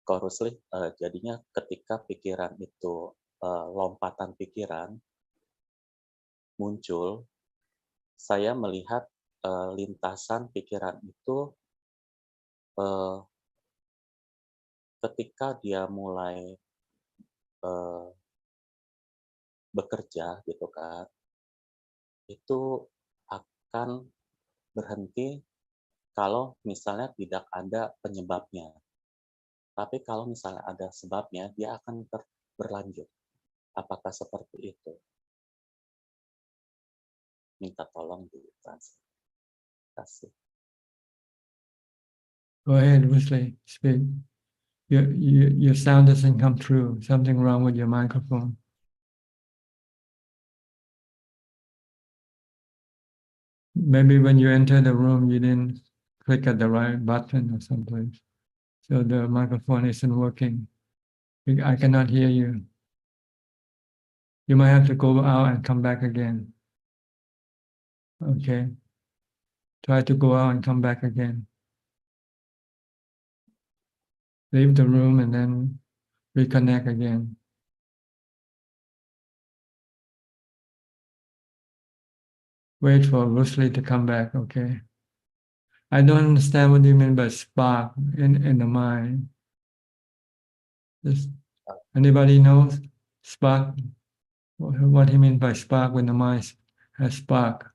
Kok Rusli, jadinya ketika pikiran itu lompatan pikiran muncul, saya melihat lintasan pikiran itu ketika dia mulai bekerja gitu kan, itu akan berhenti kalau misalnya tidak ada penyebabnya. Tapi kalau misalnya ada sebabnya, dia akan berlanjut. Apakah seperti itu? Minta tolong ditranslate. Go ahead, Rusli, speak. Your sound doesn't come through. Something wrong with your microphone. Maybe when you enter the room, you didn't click at the right button or someplace. So the microphone isn't working. I cannot hear you. You might have to go out and come back again. Okay. Try to go out and come back again. Leave the room and then reconnect again. Wait for Rusli to come back, okay? I don't understand what you mean by spark in the mind. Anybody knows spark? What he means by spark when the mind has spark?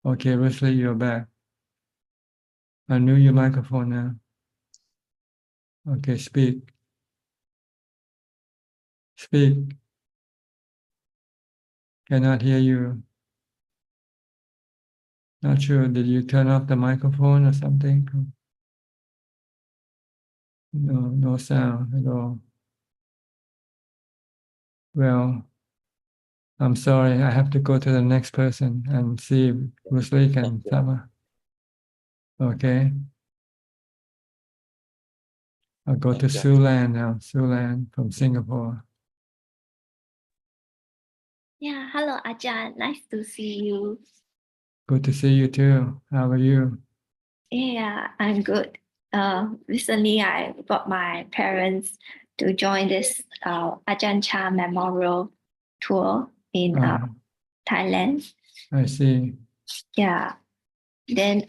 Okay, Rusli, you're back. Unmute your microphone now. Okay, speak. Speak. Cannot hear you. Not sure. Did you turn off the microphone or something? No sound at all. Well, I'm sorry. I have to go to the next person and see if Rusli can cover. Okay. I'll go to Sulan now. Sulan from Singapore. Yeah, hello Ajaan, nice to see you. Good to see you too. How are you? Yeah, I'm good. Recently I got my parents to join this Ajaan Chah Memorial Tour in Thailand. I see. Yeah. Then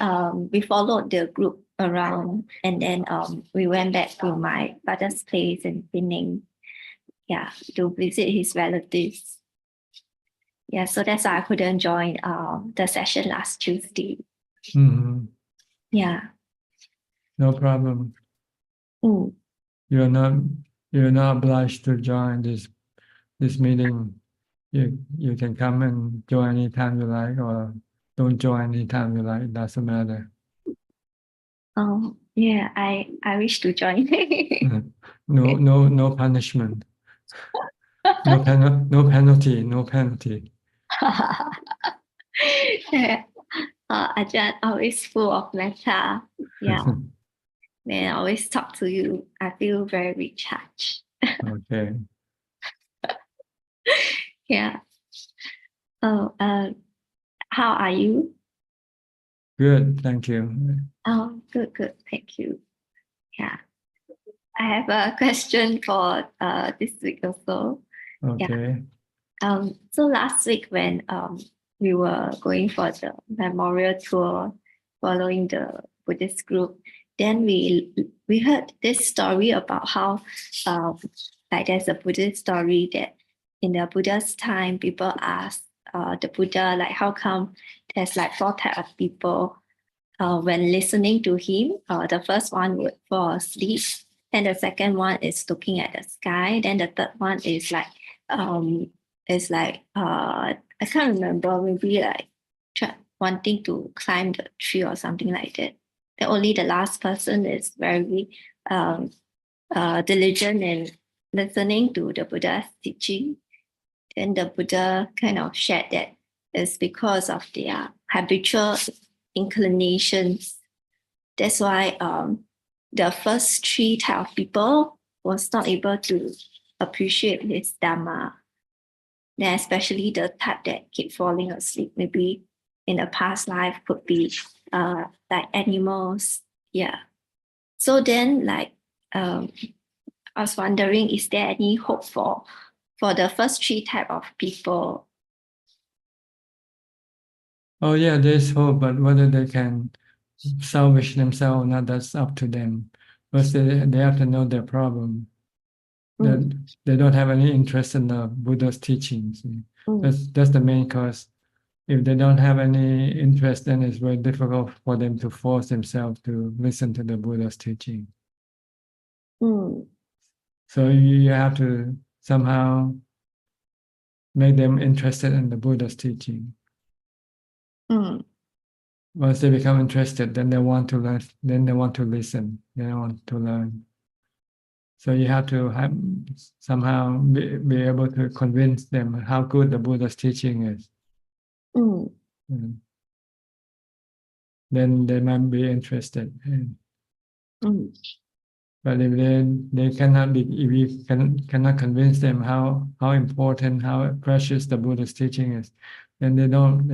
we followed the group around and then we went back to my father's place in Penang. yeah, to visit his relatives. Yeah, so that's why I couldn't join the session last Tuesday. Mhm. Yeah. No problem. Mm. You're not obliged to join this meeting. You can come and join anytime you like, or don't join anytime you like. It doesn't matter. Oh, yeah, I wish to join. No punishment. No penalty. No penalty. Yeah. Ajaan always full of metta. Yeah. When I always talk to you, I feel very recharged. Okay. Yeah. Oh, how are you? Good. Thank you. Oh, good. Thank you. Yeah. I have a question for this week also. Okay. So last week when we were going for the memorial tour following the Buddhist group, then we heard this story about how like there's a Buddhist story that in the Buddha's time people ask the Buddha like how come there's like 4 types of people when listening to him. The first one would fall asleep, and the second one is looking at the sky. Then the third one is like I can't remember, maybe like wanting to climb the tree or something like that. Then only the last person is very diligent in listening to the Buddha's teaching. Then the Buddha kind of shared that it's because of their habitual inclinations. That's why the first 3 type of people was not able to appreciate his Dhamma. Then especially the type that keep falling asleep, maybe in a past life could be like animals. Yeah. So then like I was wondering, is there any hope for the first 3 type of people? Oh yeah, there's hope, but whether they can salvage themselves or not, that's up to them. First, they have to know their problem. That they don't have any interest in the Buddha's teachings. That's the main cause. If they don't have any interest, then it's very difficult for them to force themselves to listen to the Buddha's teaching. So you have to somehow make them interested in the Buddha's teaching. Once they become interested, then they want to learn. Then they want to listen. They want to learn. So you have to somehow be able to convince them how good the Buddha's teaching is. Then they might be interested. But if they cannot be, if you cannot convince them how important, how precious the Buddha's teaching is, then they don't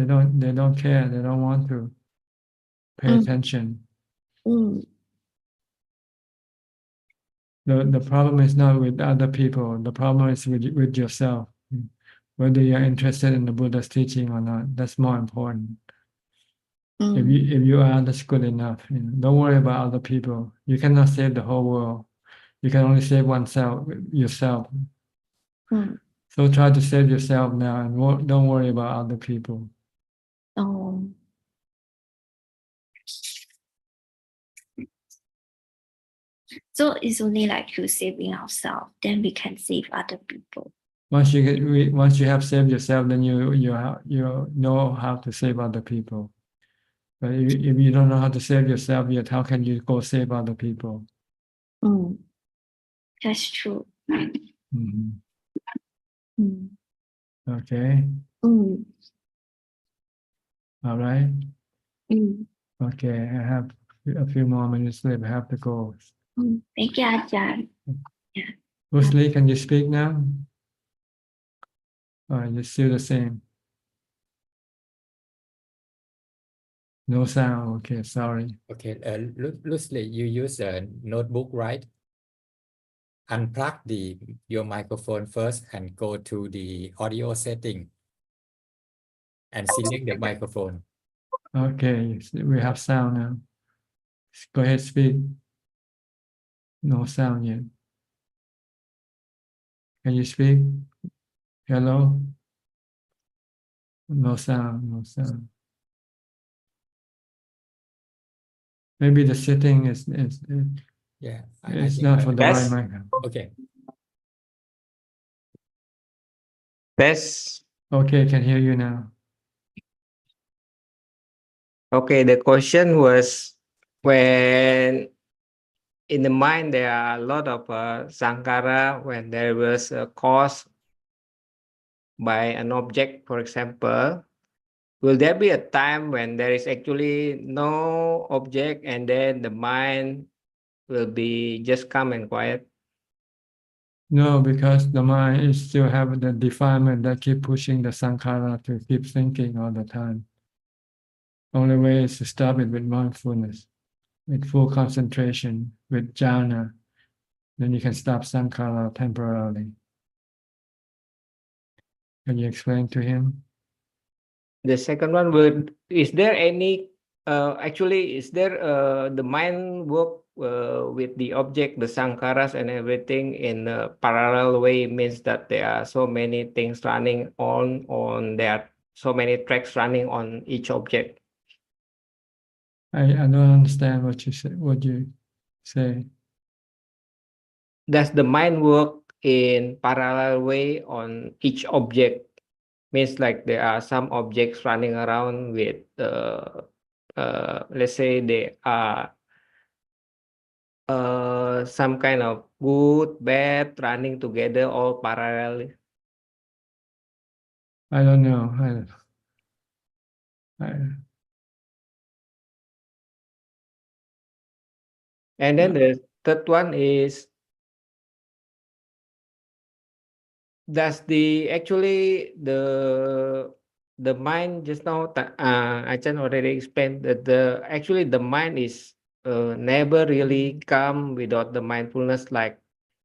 care. They don't want to pay attention. The problem is not with other people. The problem is with yourself. Whether you're interested in the Buddha's teaching or not, that's more important. If you are, that's good enough. Don't worry about other people. You cannot save the whole world. You can only save yourself. So try to save yourself now, and don't worry about other people. Oh. So it's only like through saving ourselves, then we can save other people. Once you have saved yourself, then you know how to save other people. But if you don't know how to save yourself yet, how can you go save other people? That's true. Okay. All right. Okay, I have a few more minutes left. I have to go. Thank you, Ajaan. Wesley, can you speak now? Or you're still the same? No sound. Okay, sorry. Okay, Lucy, you use a notebook, right? Unplug your microphone first and go to the audio setting and select the microphone. Okay, we have sound now. Go ahead, speak. No sound yet. Can you speak? Hello? No sound, no sound. Maybe the setting is Yeah, it's think not for the right Yes. microphone. okay. Test. Okay, can hear you now. Okay, the question was when in the mind there are a lot of sankhara when there was a cause by an object, for example, will there be a time when there is actually no object and then the mind will be just calm and quiet? No, because the mind is still have the defilement that keep pushing the sankhara to keep thinking all the time. Only way is to stop it with mindfulness, with full concentration, with jhana. Then you can stop sankhara temporarily. Can you explain to him? The second one would, is there any actually is there the mind work with the object, the sankharas and everything in a parallel way, means that there are so many things running on there are so many tracks running on each object. I don't understand what you say. Does the mind work in parallel way on each object? Means like there are some objects running around with let's say they are some kind of good, bad, running together all parallel. I don't know. And then the third one is, does the actually the mind just now Ajaan already explained that actually the mind is never really calm without the mindfulness, like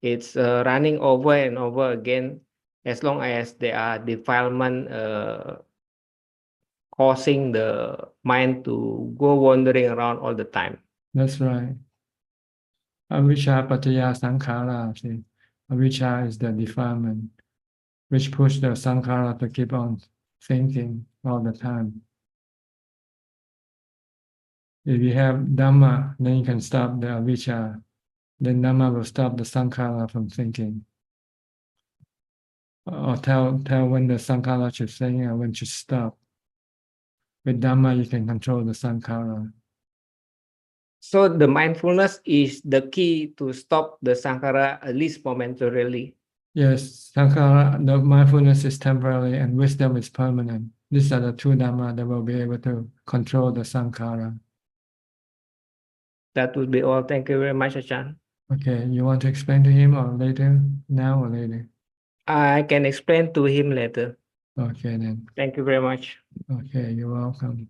it's running over and over again as long as there are defilement causing the mind to go wandering around all the time. That's right. Avijja pattaya sankhara. See, avijja is the defilement, which push the sankhara to keep on thinking all the time. If you have Dhamma, then you can stop the avijja. Then Dhamma will stop the sankhara from thinking. Or tell when the sankhara should think and when should stop. With Dhamma, you can control the sankhara. So the mindfulness is the key to stop the sankhara at least momentarily. Yes, sankhara, the mindfulness is temporary and wisdom is permanent. These are the two Dhamma that will be able to control the sankhara. That would be all. Thank you very much, Ajaan. Okay, you want to explain to him or later? Now or later? I can explain to him later. Okay then. Thank you very much. Okay, you're welcome.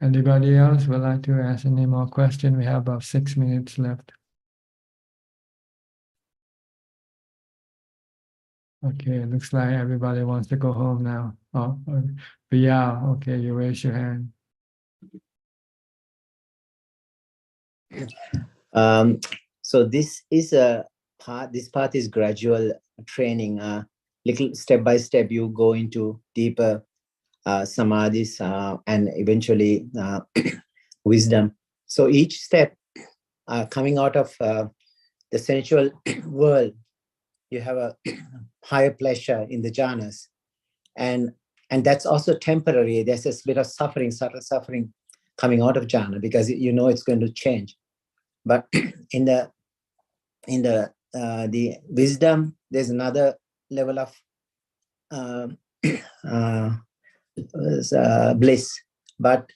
Anybody else would like to ask any more questions? We have about 6 minutes left. Okay, looks like everybody wants to go home now. Oh, Viyal, okay, you raise your hand. So this is a part. This path is gradual training. Little step by step, you go into deeper samadhis and eventually wisdom. So each step coming out of the sensual world, you have a higher pleasure in the jhanas, and that's also temporary. There's a bit of suffering, subtle suffering coming out of jhana because you know it's going to change. But in the wisdom, there's another level of bliss. But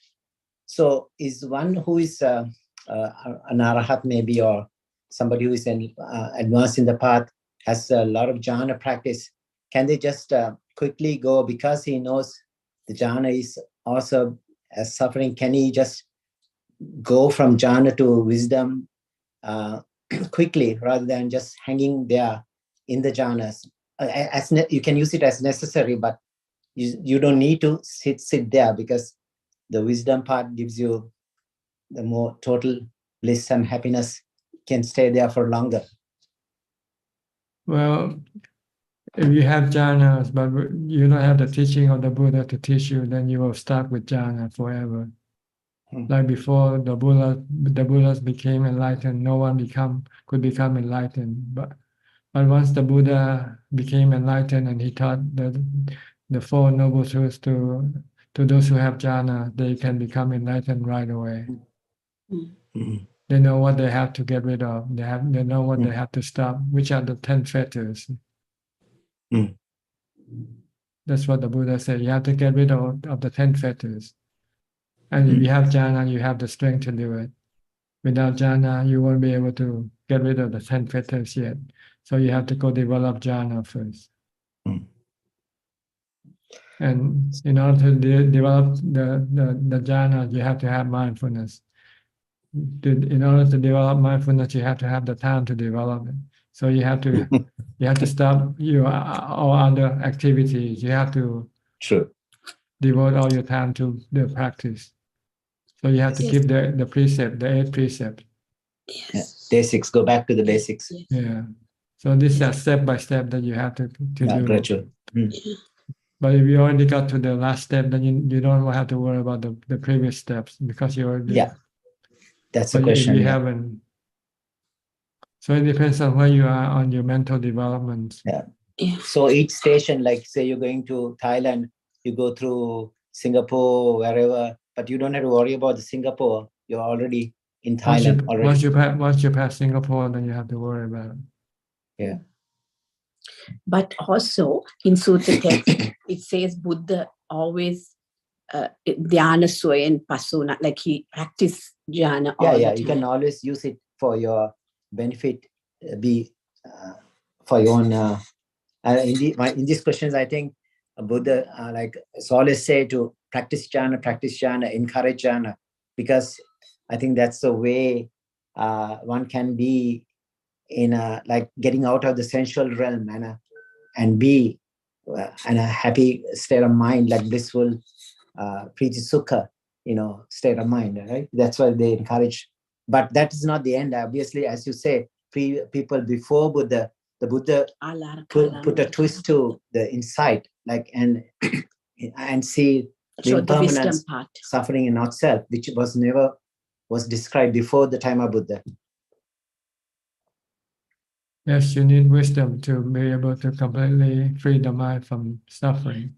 so is one who is an arahat maybe, or somebody who is advanced in the path, has a lot of jhana practice, can they just quickly go because he knows the jhana is also suffering? Can he just go from jhana to wisdom quickly rather than just hanging there in the jhanas? You can use it as necessary, but you don't need to sit there because the wisdom part gives you the more total bliss and happiness. Can stay there for longer. Well, if you have jhanas, but you don't have the teaching of the Buddha to teach you, then you will stuck with jhana forever. Like before the Buddhas became enlightened, no one could become enlightened. But once the Buddha became enlightened and he taught the Four Noble Truths to those who have jhana, they can become enlightened right away. They know what they have to get rid of. They know what they have to stop, which are the 10 fetters. That's what the Buddha said. You have to get rid of the 10 fetters. And if you have jhana, you have the strength to do it. Without jhana, you won't be able to get rid of the 10 fetters yet. So you have to go develop jhana first. And in order to develop the jhana, you have to have mindfulness. In order to develop mindfulness, you have to have the time to develop it. So you have to stop your all other activities. You have to devote all your time to the practice. So you have to keep the precept, the 8 precepts. Basics, go back to the basics. Yeah. So this is step by step that you have to do. Gradual. But if you already got to the last step, then you don't have to worry about the previous steps because you already. That's the question. If you haven't. So it depends on where you are on your mental development. So each station, like say you're going to Thailand, you go through Singapore, wherever, but you don't have to worry about the Singapore. You're already in Thailand already. Once you pass Singapore, then you have to worry about it. Yeah. But also in Sutta text, it says Buddha always dhyana soyan pasuna, like he practiced jhana all the time. You can always use it for your benefit, for your own. In these questions, I think Buddha like always say to practice jhana, encourage jhana, because I think that's the way one can be in like getting out of the sensual realm and be in a happy state of mind, like blissful, priti sukha, state of mind, right? That's why they encourage. But that is not the end. Obviously, as you say, people before Buddha, the Buddha put a twist to the insight, like and see the impermanence, suffering in not self, which never was described before the time of Buddha. Yes, you need wisdom to be able to completely free the mind from suffering.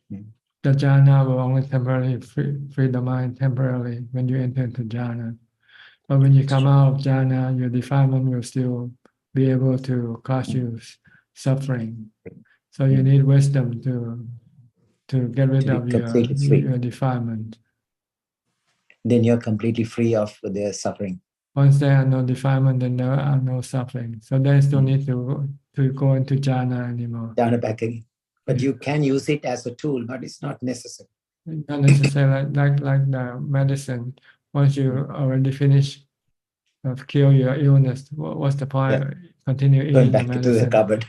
The jhana will only temporarily free the mind temporarily when you enter into jhana. But when you come out of jhana, your defilement will still be able to cause you suffering. So you need wisdom to get rid of your defilement. Then you're completely free of the suffering. Once there are no defilement, then there are no suffering. So there is no need to go into jhana anymore. Jhana back again. But you can use it as a tool, but it's not necessary. Not necessarily like the medicine. Once you already finish cure your illness, what's the point? Continue eating Going back the to medicine. the cupboard.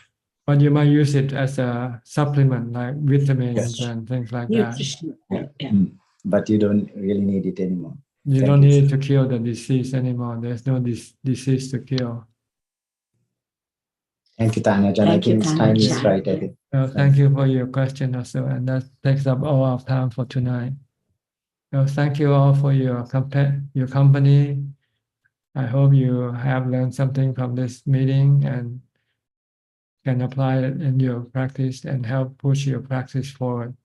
But you might use it as a supplement, like vitamins and things like Nutrition. that. But you don't really need it anymore. You don't need it to cure the disease anymore. There's no disease to cure. Thank you, Tanya. I think time is right. I think. Well, thank you for your question also, and that takes up all our time for tonight. Well, thank you all for your company. I hope you have learned something from this meeting and can apply it in your practice and help push your practice forward.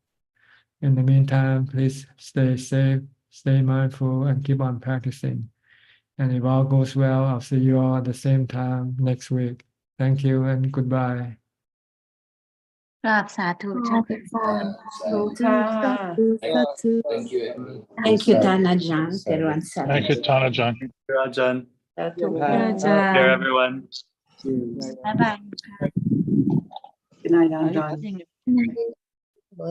In the meantime, please stay safe, stay mindful, and keep on practicing. And if all goes well, I'll see you all at the same time next week. Thank you and goodbye. กราบสาธุเจ้าค่ะ Thank you. Thank you, Ajaan. Everyone Thank you, Ajaan. Ajaan. Ajaan. Care, everyone. Bye bye. Good night, Ajaan.